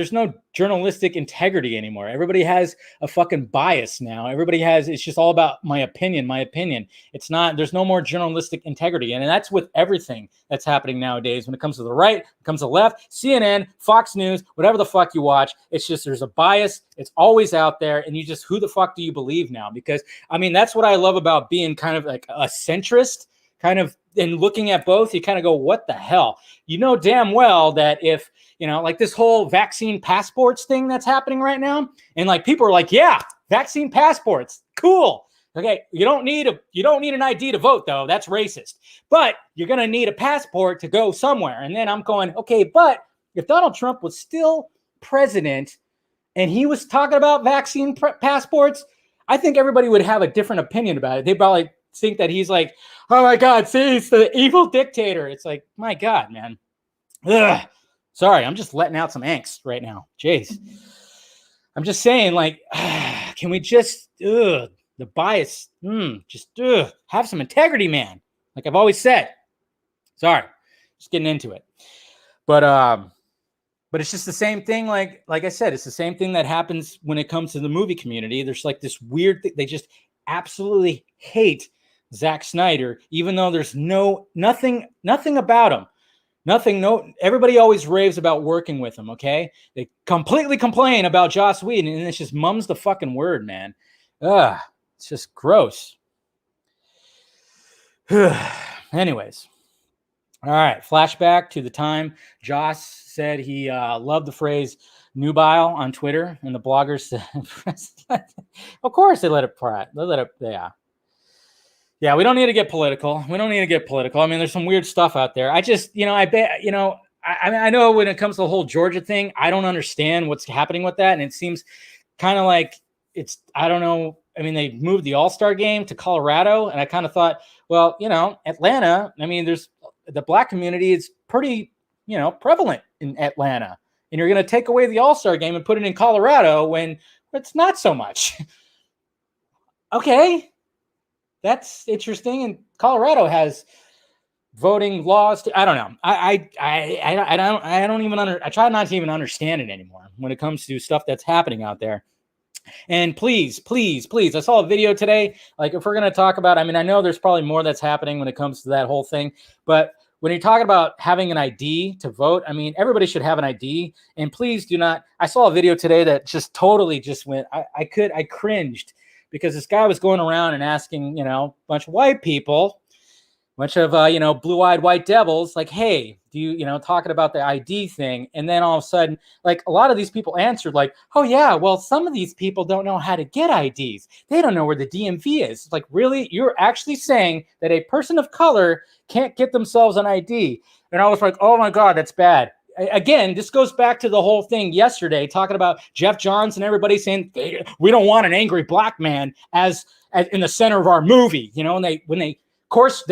journalistic integrity anymore. Everybody has a fucking bias now. It's just all about my opinion. It's not, there's no more journalistic integrity. And that's with everything that's happening nowadays. When it comes to the right, it comes to the left, CNN, Fox News, whatever the fuck you watch, it's just, there's a bias. It's always out there. And who the fuck do you believe now? Because that's what I love about being kind of like a centrist, kind of, and looking at both, you kind of go, what the hell? You know damn well that if, like this whole vaccine passports thing that's happening right now, and like people are like, yeah, vaccine passports, cool. Okay, you don't need an ID to vote, though. That's racist. But you're going to need a passport to go somewhere. And then I'm going, okay, but if Donald Trump was still president and he was talking about vaccine passports, I think everybody would have a different opinion about it. They probably think that he's like, oh my God, see, he's the evil dictator. It's like, my God, man. Ugh. Sorry, I'm just letting out some angst right now. Jeez. I'm just saying, like, can we just, the bias, just have some integrity, man. Like I've always said. Sorry, just getting into it. But it's just the same thing. Like I said, it's the same thing that happens when it comes to the movie community. There's like this weird thing. They just absolutely hate Zack Snyder, even though there's nothing about him. Everybody always raves about working with him, okay? They completely complain about Joss Whedon, and it's just mum's the fucking word, man. It's just gross. Anyways. All right, flashback to the time Joss said he loved the phrase nubile on Twitter, and the bloggers said, of course they let it prat. They let it, yeah. Yeah, we don't need to get political. I mean, there's some weird stuff out there. I just, I bet, I know when it comes to the whole Georgia thing, I don't understand what's happening with that. And it seems kind of like I don't know. I mean, they moved the All-Star game to Colorado. And I kind of thought, well, Atlanta, I mean, there's the Black community is pretty, prevalent in Atlanta. And you're going to take away the All-Star game and put it in Colorado when it's not so much. Okay. That's interesting. And Colorado has voting laws. I don't know. I try not to even understand it anymore when it comes to stuff that's happening out there. And please, I saw a video today. Like if we're going to talk about, I mean, I know there's probably more that's happening when it comes to that whole thing, but when you're talking about having an ID to vote, I mean, everybody should have an ID, and please do not. I saw a video today that just totally just went, I cringed. Because this guy was going around and asking, a bunch of white people, a bunch of, blue-eyed white devils, like, hey, do you, talking about the ID thing. And then all of a sudden, like a lot of these people answered like, oh yeah, well, some of these people don't know how to get IDs. They don't know where the DMV is. It's like, really? You're actually saying that a person of color can't get themselves an ID? And I was like, oh my God, that's bad. Again, this goes back to the whole thing yesterday, talking about Jeff Johns and everybody saying we don't want an angry black man as in the center of our movie, and when they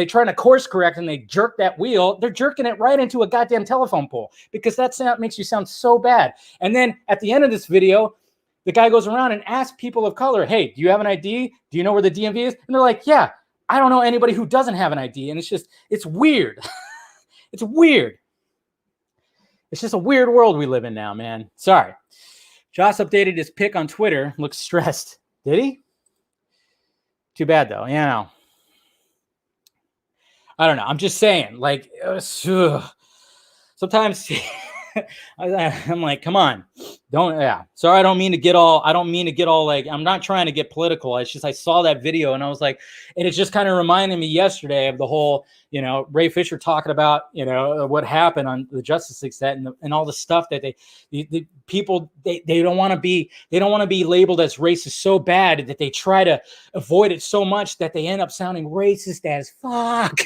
try to course correct and they jerk that wheel, they're jerking it right into a goddamn telephone pole because that makes you sound so bad. And then at the end of this video, the guy goes around and asks people of color, hey, do you have an ID? Do you know where the DMV is? And they're like, yeah, I don't know anybody who doesn't have an ID. And it's weird. It's weird. It's just a weird world we live in now, man. Sorry. Joss updated his pic on Twitter. Looks stressed. Did he? Too bad, though. I don't know. I'm just saying, like, sometimes I'm like, come on. Sorry, I don't mean to get all like, I'm not trying to get political. It's just, I saw that video and I was like, and it just kind of reminded me yesterday of the whole, Ray Fisher talking about, what happened on the Justice League set and all the stuff that the people, they don't want to be labeled as racist so bad that they try to avoid it so much that they end up sounding racist as fuck.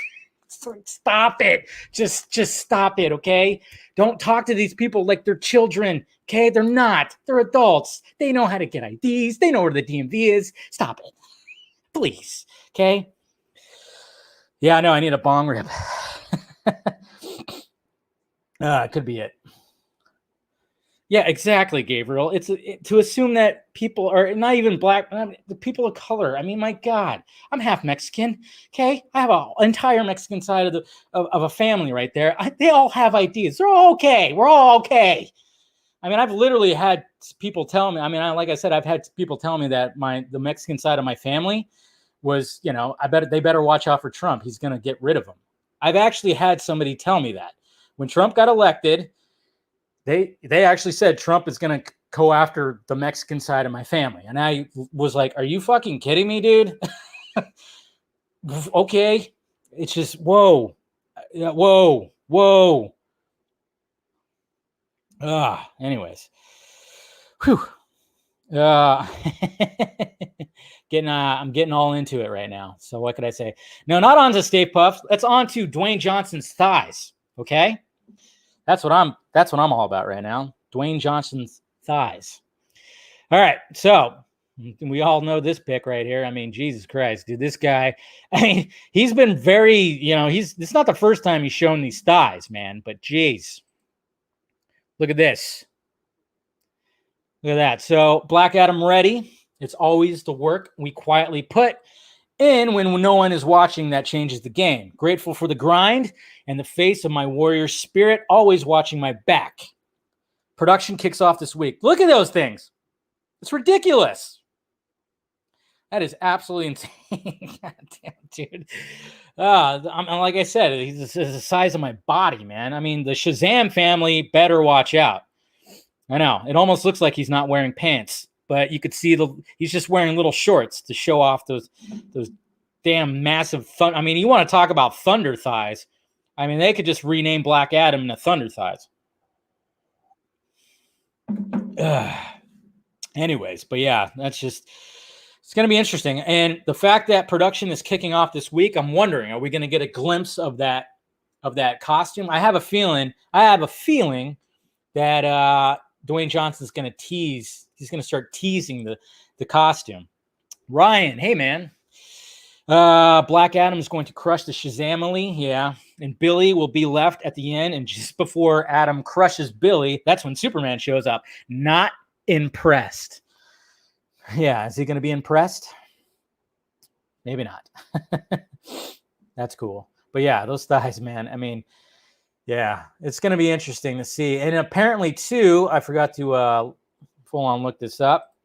Stop it. Just stop it, okay? Don't talk to these people like they're children, okay? They're not. They're adults. They know how to get IDs. They know where the DMV is. Stop it. Please, okay? Yeah, I know. I need a bong rip. It could be it. Yeah, exactly, Gabriel. It's to assume that people are not even black, the people of color. I mean, my God, I'm half Mexican. Okay, I have an entire Mexican side of a family right there. They all have IDs. They're all okay. We're all okay. I mean, I've literally had people tell me. I mean, like I said, I've had people tell me that the Mexican side of my family was, they better watch out for Trump. He's going to get rid of them. I've actually had somebody tell me that when Trump got elected. They actually said Trump is going to go after the Mexican side of my family. And I was like, are you fucking kidding me, dude? Okay. It's just, whoa. Whoa. Anyways. Whew. I'm getting all into it right now. So what could I say? No, not on to Stay Puft. Let's on to Dwayne Johnson's thighs. Okay, that's what I'm all about right now. Dwayne Johnson's thighs. All right, so we all know this pic right here. I mean, Jesus Christ, dude, this guy. I mean, he's been very, it's not the first time he's shown these thighs, man. But geez, look at this. Look at that. So Black Adam ready. It's always the work we quietly put in when no one is watching that changes the game. Grateful for the grind and the face of my warrior spirit, always watching my back. Production kicks off this week. Look at those things. It's ridiculous. That is absolutely insane. God damn, dude. Like I said, he's the size of my body, man. I mean, the Shazam family better watch out. I know. It almost looks like he's not wearing pants, but you could see he's just wearing little shorts to show off those damn massive I mean, you want to talk about thunder thighs. I mean, they could just rename Black Adam to Thunder Thighs. Anyways, but yeah, it's going to be interesting. And the fact that production is kicking off this week, I'm wondering, are we going to get a glimpse of that costume? I have a feeling that Dwayne Johnson's going to tease. He's going to start teasing the costume. Ryan, hey, man. Black Adam is going to crush the Shazamily. Yeah. And Billy will be left at the end. And just before Adam crushes Billy, that's when Superman shows up. Not impressed. Yeah. Is he going to be impressed? Maybe not. That's cool. But yeah, those thighs, man. I mean, yeah, it's going to be interesting to see. And apparently, too, I forgot to full on look this up.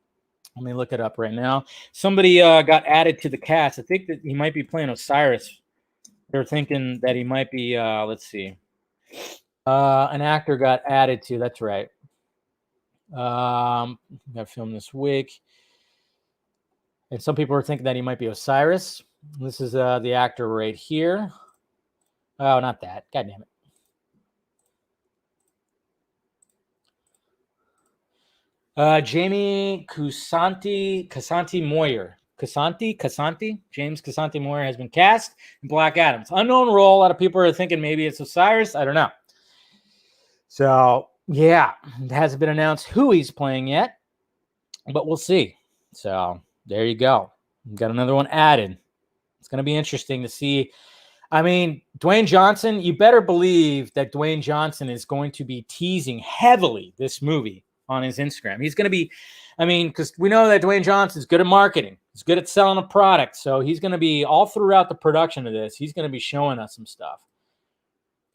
Let me look it up right now. Somebody got added to the cast. I think that he might be playing Osiris. They're thinking that he might be, let's see. An actor got added to, that's right. Got filmed this week. And some people are thinking that he might be Osiris. This is the actor right here. Oh, not that. God damn it. Jamie Casanti Moyer. James Casanti Moyer has been cast in Black Adam. Unknown role. A lot of people are thinking maybe it's Osiris. I don't know. So, yeah, it hasn't been announced who he's playing yet, but we'll see. So, there you go. We've got another one added. It's going to be interesting to see. I mean, Dwayne Johnson, you better believe that Dwayne Johnson is going to be teasing heavily this movie on his Instagram. He's going to be, I mean, because we know that Dwayne Johnson is good at marketing. He's good at selling a product. So he's going to be all throughout the production of this. He's going to be showing us some stuff.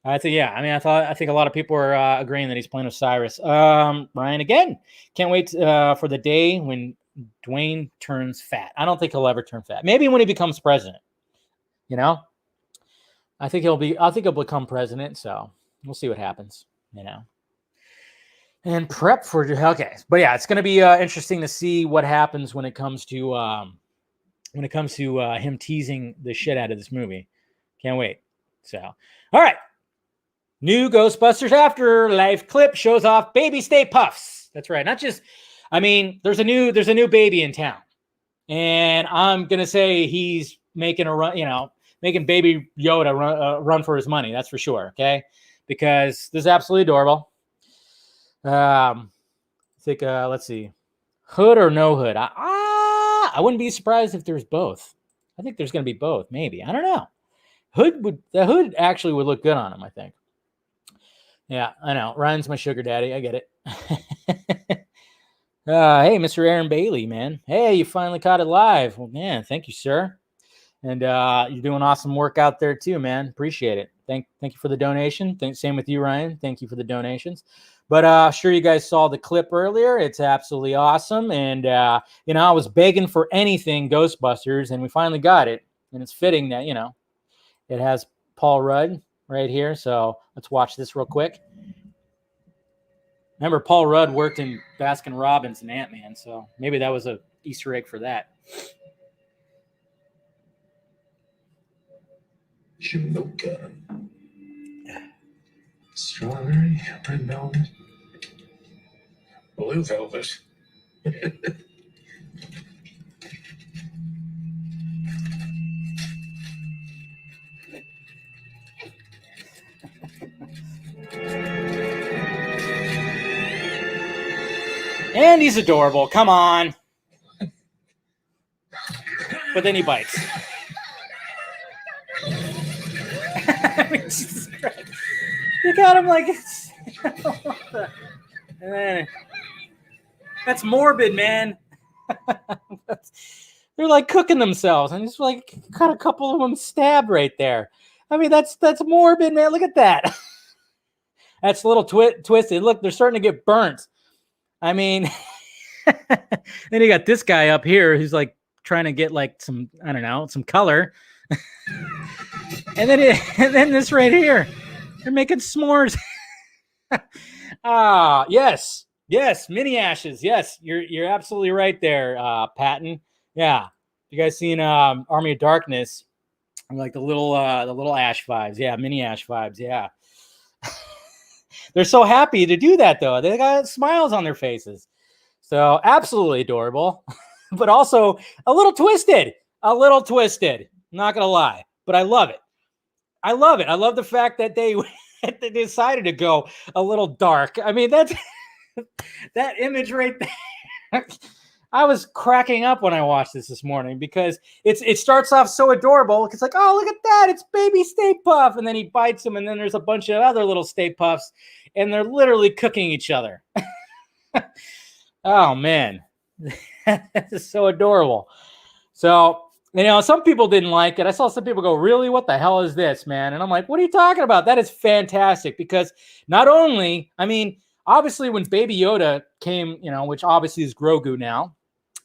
I think, yeah. I mean, I think a lot of people are agreeing that he's playing Osiris. Ryan, again, can't wait for the day when Dwayne turns fat. I don't think he'll ever turn fat. Maybe when he becomes president, I think he'll become president. So we'll see what happens, And prep for but yeah, it's going to be interesting to see what happens when it comes to him teasing the shit out of this movie. Can't wait. So, all right, new Ghostbusters Afterlife clip shows off baby Stay Puffs. That's right. Not just, I mean, there's a new baby in town, and I'm gonna say he's making a run, making Baby Yoda run for his money. That's for sure. Okay, because this is absolutely adorable. I think, let's see, hood or no hood. I wouldn't be surprised if there's both. I think there's going to be both. Maybe. I don't know. The hood actually would look good on him, I think. Yeah, I know. Ryan's my sugar daddy. I get it. Hey, Mr. Aaron Bailey, man. Hey, you finally caught it live. Well, man, thank you, sir. And you're doing awesome work out there too, man. Appreciate it. Thank you for the donation. Same with you, Ryan. Thank you for the donations. But sure you guys saw the clip earlier. It's absolutely awesome. And, I was begging for anything Ghostbusters, and we finally got it. And it's fitting that, it has Paul Rudd right here. So let's watch this real quick. Remember, Paul Rudd worked in Baskin-Robbins and Ant-Man, so maybe that was an Easter egg for that. Milk gun. Strawberry, red velvet, blue velvet. And he's adorable. Come on. But then he bites. I mean, Jesus Christ. You got him like it's. That's morbid, man. They're like cooking themselves, and just like got a couple of them stabbed right there. I mean, that's morbid, man. Look at that. That's a little twisted. Look, they're starting to get burnt. I mean, then you got this guy up here who's like trying to get like some, I don't know, some color. and then this right here, they're making s'mores. Yes, mini ashes. Yes, you're absolutely right there, Patton. Yeah, you guys seen Army of Darkness? Like the little ash vibes. Yeah, mini ash vibes. Yeah. They're so happy to do that, though. They got smiles on their faces. So absolutely adorable, but also a little twisted. I'm not going to lie, but I love it. I love the fact that they decided to go a little dark. I mean, that's that image right there. I was cracking up when I watched this morning because it starts off so adorable. It's like, oh, look at that. It's baby Stay Puft. And then he bites him. And then there's a bunch of other little Stay Puffs. And they're literally cooking each other. Oh, man. This is so adorable. So, you know, some people didn't like it. I saw some people go, really? What the hell is this, man? And I'm like, what are you talking about? That is fantastic. Because not only, I mean, obviously when Baby Yoda came, you know, which obviously is Grogu now,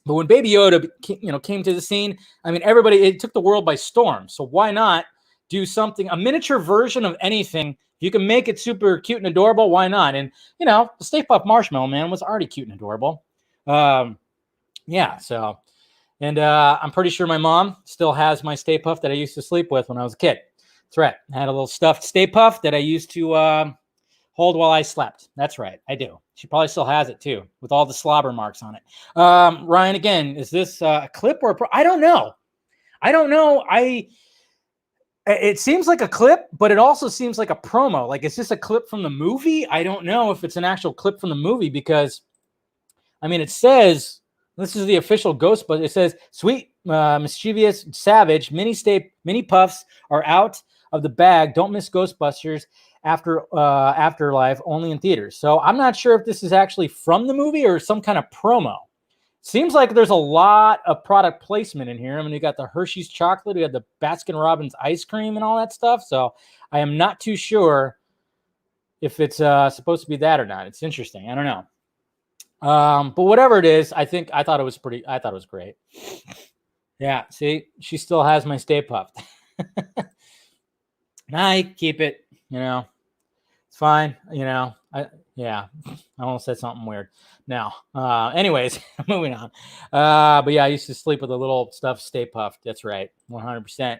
but when Baby Yoda, you know, came to the scene, I mean, it took the world by storm. So why not do something, a miniature version of anything? If you can make it super cute and adorable, why not? And, you know, the Stay Puft Marshmallow Man was already cute and adorable. Yeah, so, and I'm pretty sure my mom still has my Stay Puft that I used to sleep with when I was a kid. That's right. I had a little stuffed Stay Puft that I used to hold while I slept. That's right. I do. She probably still has it too, with all the slobber marks on it. Ryan, again, is this a clip or I don't know. It seems like a clip, but it also seems like a promo. Like, is this a clip from the movie? I don't know if it's an actual clip from the movie because, I mean, it says, this is the official Ghostbusters. It says, sweet, mischievous, savage, mini puffs are out of the bag. Don't miss Ghostbusters Afterlife, only in theaters. So I'm not sure if this is actually from the movie or some kind of promo. Seems like there's a lot of product placement in here. I mean, you got the Hershey's chocolate, you got the Baskin-Robbins ice cream and all that stuff. So I am not too sure if it's supposed to be that or not. It's interesting. I don't know. But whatever it is, I thought it was great. Yeah, see, she still has my Stay Puft. I keep it, you know. It's fine, you know. I almost said something weird. Now, anyways, moving on. But yeah, I used to sleep with a little stuffed Stay Puft. That's right, 100%.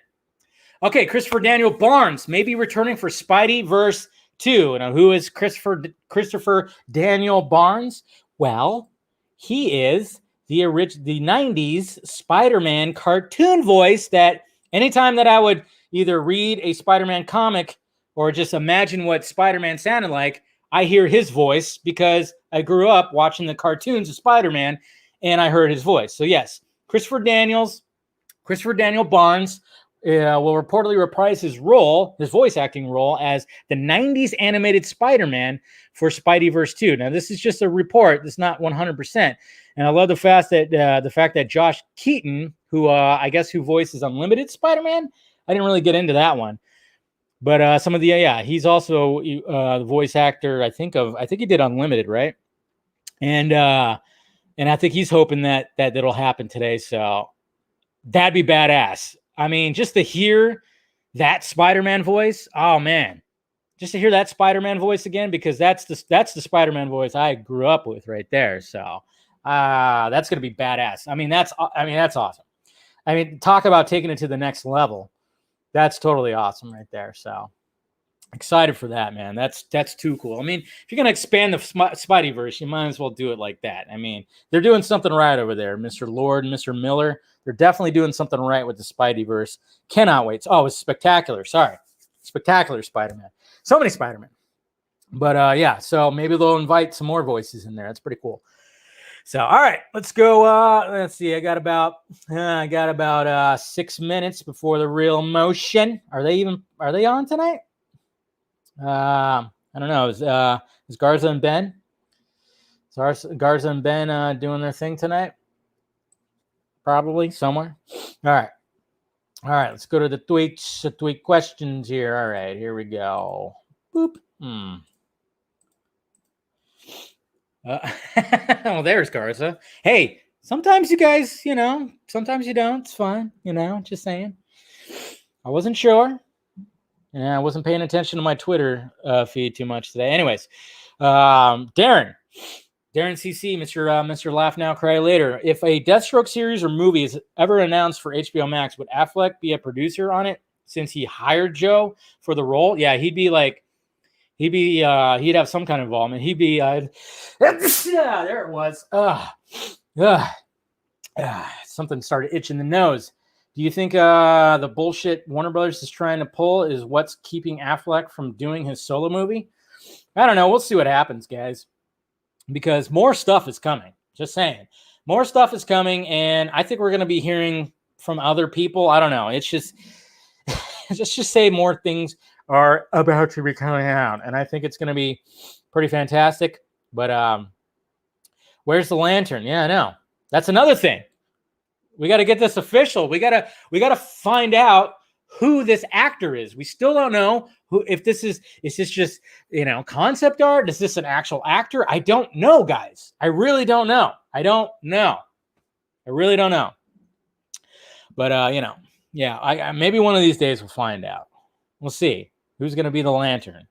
Okay, Christopher Daniel Barnes may be returning for Spideyverse 2. Now, who is Christopher Daniel Barnes? Well, he is the 90s Spider-Man cartoon voice that anytime that I would either read a Spider-Man comic or just imagine what Spider-Man sounded like, I hear his voice because I grew up watching the cartoons of Spider-Man and I heard his voice. So yes, Christopher Daniel Barnes will reportedly reprise his voice acting role as the 90s animated Spider-Man for Spideyverse 2. Now, this is just a report. It's not 100%. And I love the fact that Josh Keaton, who I guess who voices Unlimited Spider-Man, I didn't really get into that one. But he's also the voice actor. I think he did Unlimited, right? And I think he's hoping that it'll happen today. So that'd be badass. I mean, just to hear that Spider-Man voice, oh man, just to hear that Spider-Man voice again, because that's the Spider-Man voice I grew up with right there. So that's gonna be badass. I mean, that's awesome. I mean, talk about taking it to the next level. That's totally awesome right there. So excited for that, man. That's too cool. I mean, if you're gonna expand the Spideyverse, you might as well do it like that. I mean, they're doing something right over there, Mr. Lord and Mr. Miller. They're definitely doing something right with the Spideyverse. Cannot wait. Oh, it's spectacular. Sorry, spectacular Spider-Man. So many Spider-Man. But yeah, so maybe they'll invite some more voices in there. That's pretty cool. So all right, let's go. Let's see. I got about 6 minutes before the real motion. Are they on tonight? I don't know. Is Garza and Ben? Is Garza and Ben doing their thing tonight? Probably somewhere. All right. Let's go to the tweet questions here. All right, here we go. Boop. Well, there's Garza. Hey, sometimes you guys, sometimes you don't. It's fine. Just saying. I wasn't sure. Yeah, I wasn't paying attention to my Twitter feed too much today. Anyways, Darren CC, Mr. Laugh Now, Cry Later. If a Deathstroke series or movie is ever announced for HBO Max, would Affleck be a producer on it since he hired Joe for the role? Yeah, he'd have some kind of involvement. He'd be, there it was. Something started itching the nose. Do you think the bullshit Warner Brothers is trying to pull is what's keeping Affleck from doing his solo movie? I don't know. We'll see what happens, guys. Because more stuff is coming. Just saying. More stuff is coming, and I think we're going to be hearing from other people. I don't know. It's just, let's just say more things are about to be coming out, and I think it's going to be pretty fantastic. But where's the lantern? Yeah, I know. That's another thing. We got to get this official. We got to find out who this actor is. We still don't know who. If this is this just concept art? Is this an actual actor? I don't know, guys. I really don't know. I really don't know. But yeah. I maybe one of these days we'll find out. We'll see who's going to be the lantern.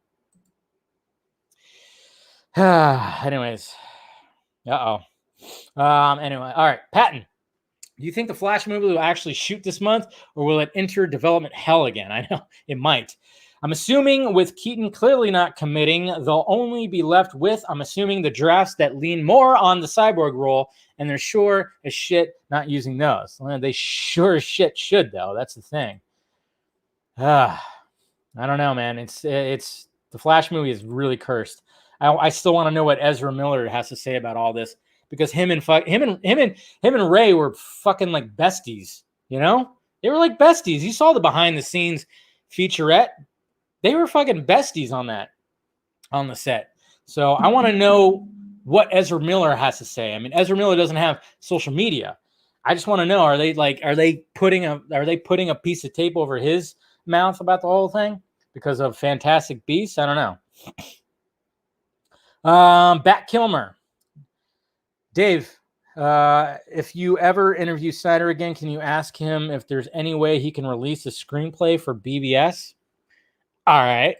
Anyways. Anyway, all right, Patton. Do you think the Flash movie will actually shoot this month, or will it enter development hell again? I know it might. I'm assuming with Keaton clearly not committing, they'll only be left with, I'm assuming, the drafts that lean more on the Cyborg role, and they're sure as shit not using those. Well, they sure as shit should, though. That's the thing. I don't know, man. It's the Flash movie is really cursed. I still want to know what Ezra Miller has to say about all this. Because him and Ray were fucking like besties, They were like besties. You saw the behind the scenes featurette. They were fucking besties on the set. So I want to know what Ezra Miller has to say. I mean, Ezra Miller doesn't have social media. I just want to know, are they putting a piece of tape over his mouth about the whole thing because of Fantastic Beasts? I don't know. Bat Kilmer. Dave, if you ever interview Snyder again, can you ask him if there's any way he can release a screenplay for BVS? All right.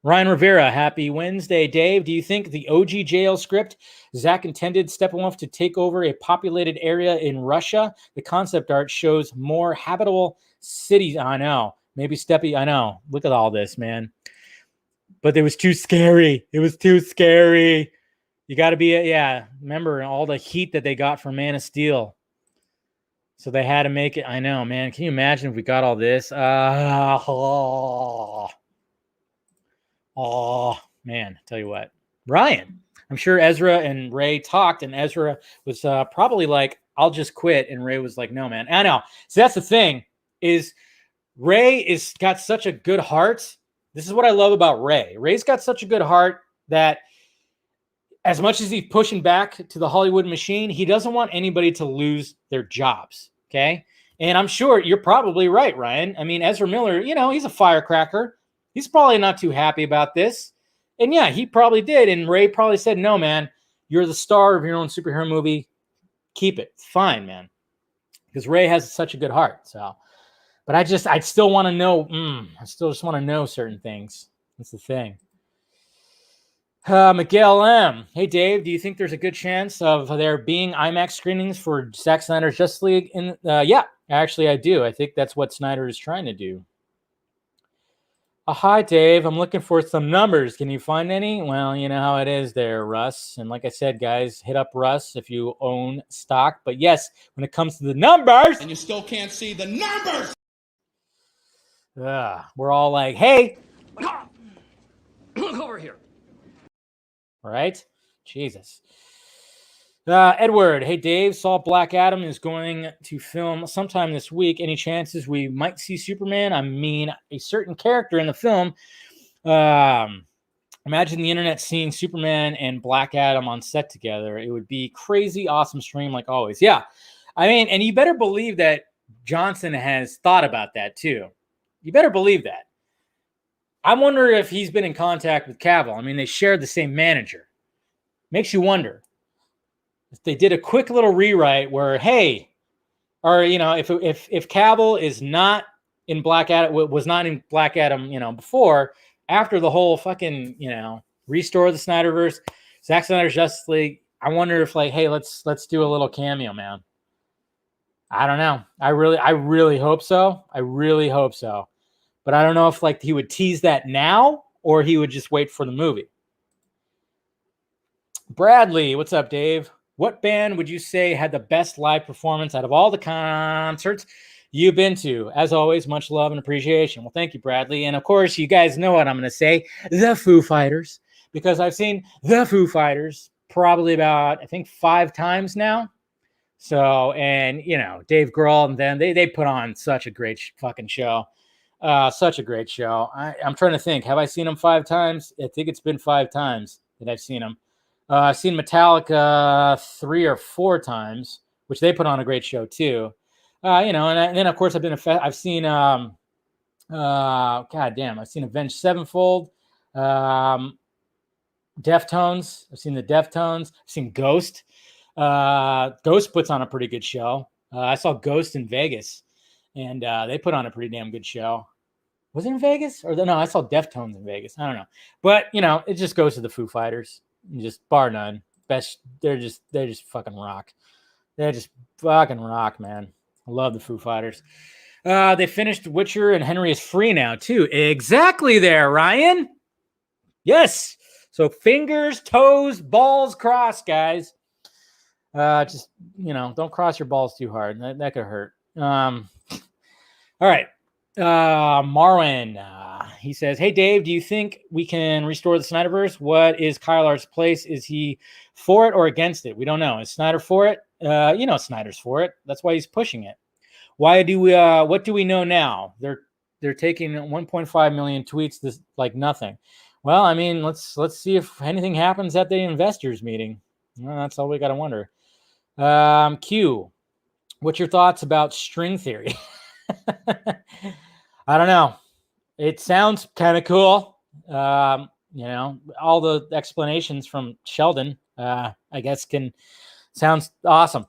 Ryan Rivera, happy Wednesday. Dave, do you think the OG JL script, Zach intended Steppenwolf to take over a populated area in Russia? The concept art shows more habitable cities. I know. Maybe Steppy, I know. Look at all this, man. But it was too scary. You got to be, remember all the heat that they got from Man of Steel. So they had to make it. I know, man. Can you imagine if we got all this? Man, tell you what. Ryan, I'm sure Ezra and Ray talked, and Ezra was probably like, I'll just quit. And Ray was like, no, man. I know. So that's the thing, is Ray is got such a good heart. This is what I love about Ray. Ray's got such a good heart that as much as he's pushing back to the Hollywood machine, he doesn't want anybody to lose their jobs, okay? And I'm sure you're probably right, Ryan. I mean, Ezra Miller, he's a firecracker. He's probably not too happy about this. And yeah, he probably did. And Ray probably said, no, man, you're the star of your own superhero movie. Keep it. It's fine, man. Because Ray has such a good heart, so... But I still want to know. I still just want to know certain things. That's the thing. Miguel M. Hey, Dave, do you think there's a good chance of there being IMAX screenings for Zack Snyder's Justice League? Yeah, Actually, I do. I think that's what Snyder is trying to do. Hi, Dave. I'm looking for some numbers. Can you find any? Well, you know how it is there, Russ. And like I said, guys, hit up Russ if you own stock. But yes, when it comes to the numbers, And you still can't see the numbers! we're all like, hey, Look over here. right? Jesus. Edward, hey, Dave, saw Black Adam is going to film sometime this week. Any chances we might see Superman? I mean, a certain character in the film. Imagine the internet seeing Superman and Black Adam on set together. It would be crazy, awesome stream like always. Yeah. I mean, and you better believe that Johnson has thought about that too. You better believe that. I wonder if he's been in contact with Cavill. I mean, they shared the same manager. Makes you wonder. If they did a quick little rewrite where, hey, or, you know, if Cavill is not in Black Adam, was not in Black Adam, you know, before, after the whole fucking, you know, restore the Snyderverse, Zack Snyder's Justice League, I wonder if like, hey, let's do a little cameo, man. I don't know. I really hope so. I really hope so. But I don't know if like he would tease that now or he would just wait for the movie. Bradley, what's up, Dave? What band would you say had the best live performance out of all the concerts you've been to? As always, much love and appreciation. Well, thank you, Bradley. And of course, you guys know what I'm going to say, the Foo Fighters, because I've seen the Foo Fighters probably about, I think, 5 times now. So, and, you know, Dave Grohl and them, they put on such a great fucking show. Such a great show. I'm trying to think. Have I seen them 5 times? I think it's been 5 times that I've seen them. I've seen Metallica 3 or 4 times, which they put on a great show too. You know, and then of course I've seen God damn, I've seen Avenged Sevenfold, Deftones. I've seen the Deftones. I've seen Ghost. Ghost puts on a pretty good show. I saw Ghost in Vegas, and they put on a pretty damn good show. Was it in Vegas? Or no, I saw Deftones in Vegas. I don't know, but you know, it just goes to the Foo Fighters. Just bar none. Best. They're just fucking rock. They just fucking rock, man. I love the Foo Fighters. They finished Witcher and Henry is free now too. Exactly there, Ryan. Yes. So fingers, toes, balls crossed, guys. Just, you know, don't cross your balls too hard. That could hurt. All right. Marwin, he says, hey, Dave, do you think we can restore the Snyderverse? What is Kyle Art's place? Is he for it or against it? We don't know. Is Snyder for it? You know, Snyder's for it. That's why he's pushing it. Why do we, what do we know now? They're taking 1.5 million tweets, this like nothing. Well, I mean, let's see if anything happens at the investors meeting. Well, that's all we got to wonder. Q, what's your thoughts about string theory? I don't know. It sounds kind of cool. You know, all the explanations from Sheldon, I guess sounds awesome.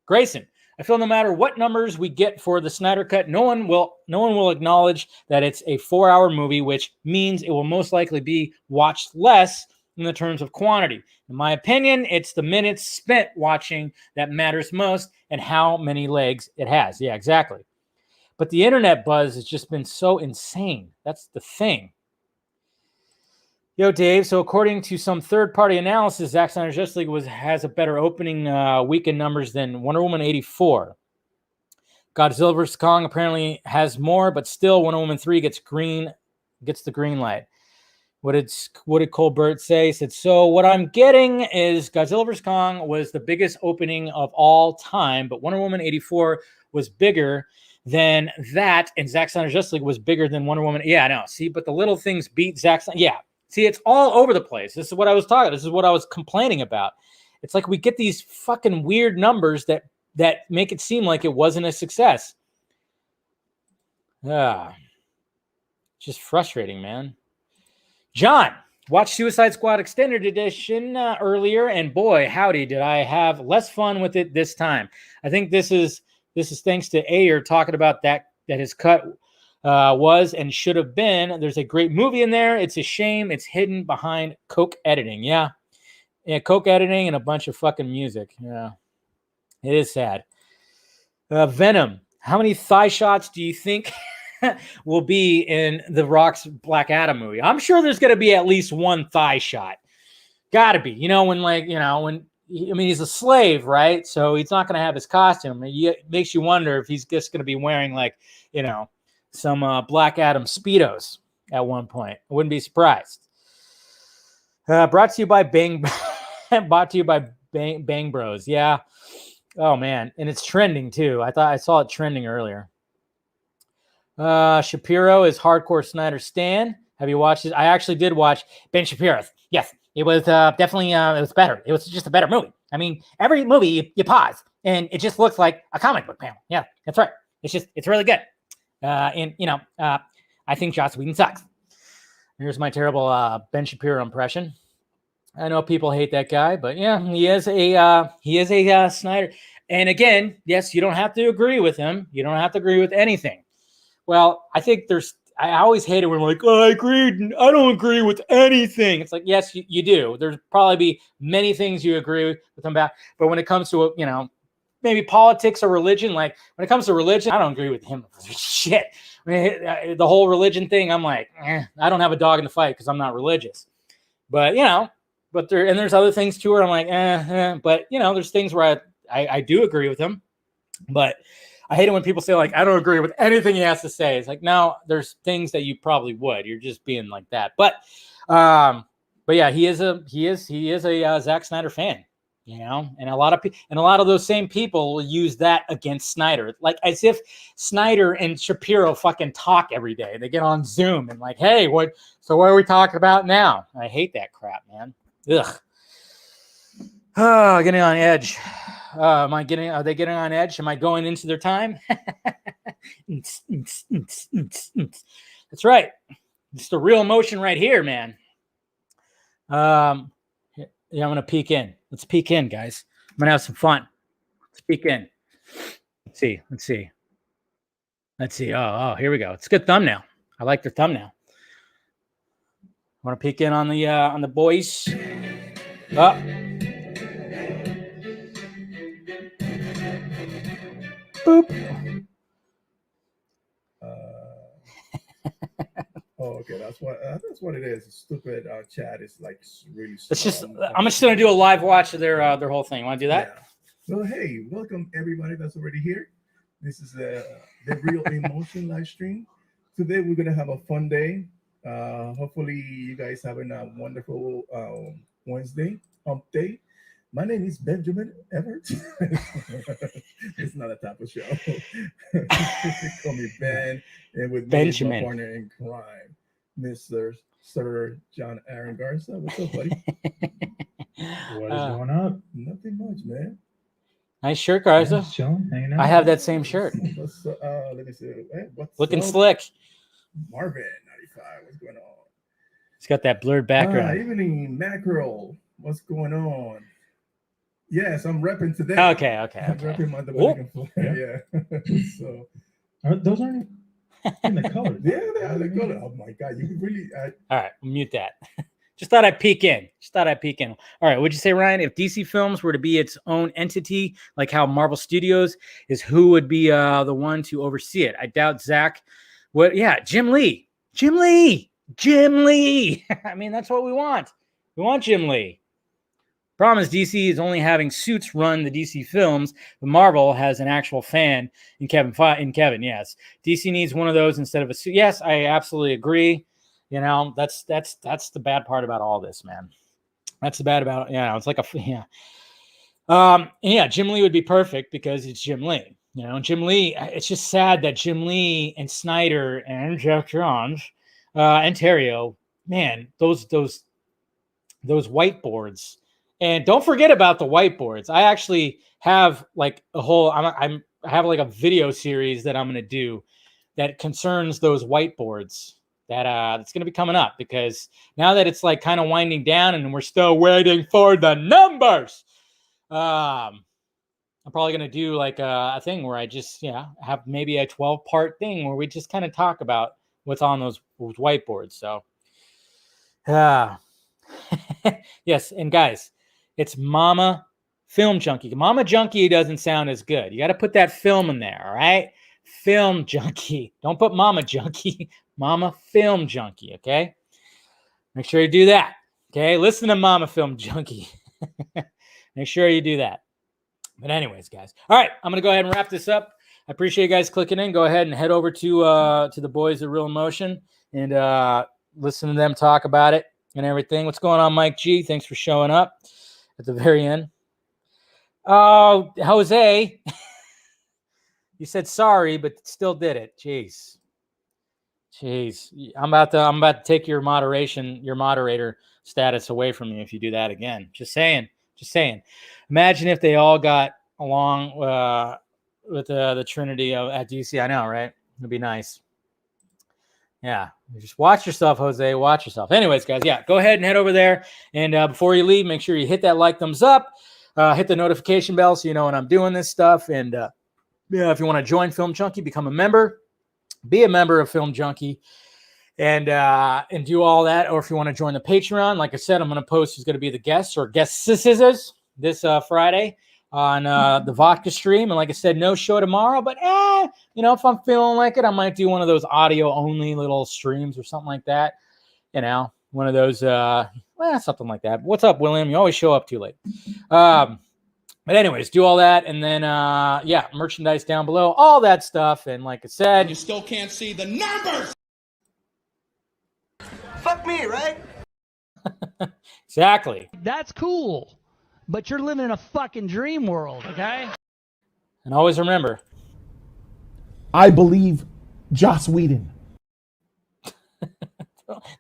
Grayson, I feel no matter what numbers we get for the Snyder Cut, no one will acknowledge that it's a 4-hour movie, which means it will most likely be watched less in the terms of quantity. In my opinion, it's the minutes spent watching that matters most and how many legs it has. Yeah, exactly. But the internet buzz has just been so insane. That's the thing. Yo, Dave, so according to some third-party analysis, Zack Snyder's Justice League has a better opening weekend numbers than Wonder Woman 84. Godzilla vs. Kong apparently has more, but still Wonder Woman 3 gets the green light. What did Colbert say? He said, so what I'm getting is Godzilla vs. Kong was the biggest opening of all time, but Wonder Woman 84 was bigger than that, and Zack Snyder's Justice League was bigger than Wonder Woman. Yeah, I know. See, but the little things beat Zack Snyder. Yeah. See, it's all over the place. This is what I was complaining about. It's like we get these fucking weird numbers that make it seem like it wasn't a success. Just frustrating, man. John, watched Suicide Squad Extended Edition earlier, and boy, howdy, did I have less fun with it this time. I think this is thanks to Ayer talking about that his cut was and should have been. There's a great movie in there. It's a shame it's hidden behind Coke editing. Yeah, Coke editing and a bunch of fucking music. Yeah, it is sad. Venom. How many thigh shots do you think will be in The Rock's Black Adam movie? I'm sure there's going to be at least one thigh shot. Got to be. You know, he's a slave, right? So he's not going to have his costume. It makes you wonder if he's just going to be wearing some Black Adam Speedos at one point. I wouldn't be surprised. Brought to you by Bang Bros. Yeah. Oh man, and it's trending too. I saw it trending earlier. Shapiro is hardcore Snyder stan. Have you watched it? I actually did watch Ben Shapiro. Yes, it was definitely it was better. It was just a better movie. I mean, every movie you pause and it just looks like a comic book panel. Yeah, that's right. It's really good. I think Joss Whedon sucks. Here's my terrible Ben Shapiro impression. I know people hate that guy, but yeah, he is a Snyder. And again, yes, you don't have to agree with him. You don't have to agree with anything. Well, I think I always hate it when we're like, oh, I agreed. I don't agree with anything. It's like, yes, you do. There's probably be many things you agree with him about. But when it comes to, maybe politics or religion, like when it comes to religion, I don't agree with him. Shit. I mean, the whole religion thing, I'm like, I don't have a dog in the fight because I'm not religious. But, there's other things too where I'm like, but, there's things where I do agree with him. But I hate it when people say, like, I don't agree with anything he has to say. It's like, no, there's things that you probably would. You're just being like that. But yeah, he is a Zack Snyder fan, and a lot of those same people will use that against Snyder, like as if Snyder and Shapiro fucking talk every day. They get on Zoom and like, hey, what are we talking about now? I hate that crap, man. Ugh. Oh, getting on edge. Are they getting on edge? Am I going into their time? That's right. It's the real emotion right here, man. Yeah, I'm going to peek in. Let's peek in, guys. I'm going to have some fun. Let's peek in. Let's see. Oh, here we go. It's a good thumbnail. I like their thumbnail. I want to peek in on the boys. Oh. Boop. Okay, that's what it is. Stupid chat is like really. It's just I'm just gonna do a live watch of their whole thing. You want to do that? Yeah. Well, hey, welcome everybody that's already here. This is the Real Emotion live stream. Today we're gonna have a fun day. Hopefully you guys having a wonderful Wednesday hump day. My name is Benjamin Everett. It's not a type of show. Call me Ben, and with Benjamin, me, my partner in crime, Mr. Sir John Aaron Garza. What's up, buddy? What is going on? Nothing much, man. Nice shirt, Garza. Yeah, chilling, hanging out. I have that same shirt. Let me see. Hey, what's looking up? slick. Marvin 95. What's going on? It's got that blurred background. Evening Mackerel. What's going on? Yes, I'm repping today. Okay. I'm repping my Dominican flag. Yeah. So those aren't in the colors. Yeah, they are the color. Oh my God, you can really. All right, mute that. Just thought I'd peek in. All right, what'd you say, Ryan? If DC Films were to be its own entity, like how Marvel Studios is, who would be the one to oversee it? I doubt Zach. Yeah, Jim Lee. I mean, that's what we want. We want Jim Lee. Problem is DC is only having suits run the DC films, but Marvel has an actual fan in Kevin. Yes, DC needs one of those instead of a suit. Yes, I absolutely agree. That's the bad part about all this, man. That's the bad about it's like Jim Lee would be perfect because it's Jim Lee. Jim Lee. It's just sad that Jim Lee and Snyder and Jeff Johns and Terrio, man, those whiteboards. And don't forget about the whiteboards. I actually have like a whole, I have like a video series that I'm going to do that concerns those whiteboards that's going to be coming up, because now that it's like kind of winding down and we're still waiting for the numbers, I'm probably going to do like a thing where I just, have maybe a 12-part thing where we just kind of talk about what's on those whiteboards. So, yes. And guys, it's Mama Film Junkie. Mama Junkie doesn't sound as good. You got to put that film in there, all right? Film Junkie. Don't put Mama Junkie. Mama Film Junkie, okay? Make sure you do that, okay? Listen to Mama Film Junkie. Make sure you do that. But anyways, guys. All right, I'm going to go ahead and wrap this up. I appreciate you guys clicking in. Go ahead and head over to the boys at Real Emotion and listen to them talk about it and everything. What's going on, Mike G? Thanks for showing up at the very end. Oh, Jose, you said sorry, but still did it. Jeez. I'm about to take your moderator status away from you if you do that again. Just saying. Imagine if they all got along with the Trinity at DC. I know, right? It'd be nice. Yeah, just watch yourself, Jose. Watch yourself. Anyways, guys, yeah, go ahead and head over there. And before you leave, make sure you hit that like, thumbs up, hit the notification bell so you know when I'm doing this stuff. And yeah, if you want to join Film Junkie, become a member. Be a member of Film Junkie and do all that. Or if you want to join the Patreon, like I said, I'm going to post who's going to be the guests or guestesses this Friday on the Vodka stream. And like I said, no show tomorrow, but if I'm feeling like it, I might do one of those audio only little streams or something like that. One of those, something like that. What's up, William? You always show up too late. But anyways, do all that. And then, merchandise down below, all that stuff. And like I said, You still can't see the numbers. Fuck me, right? Exactly. That's cool. But you're living in a fucking dream world, okay? And always remember, I believe Joss Whedon.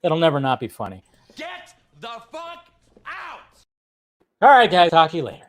that'll never not be funny. Get the fuck out! All right, guys. Talk to you later.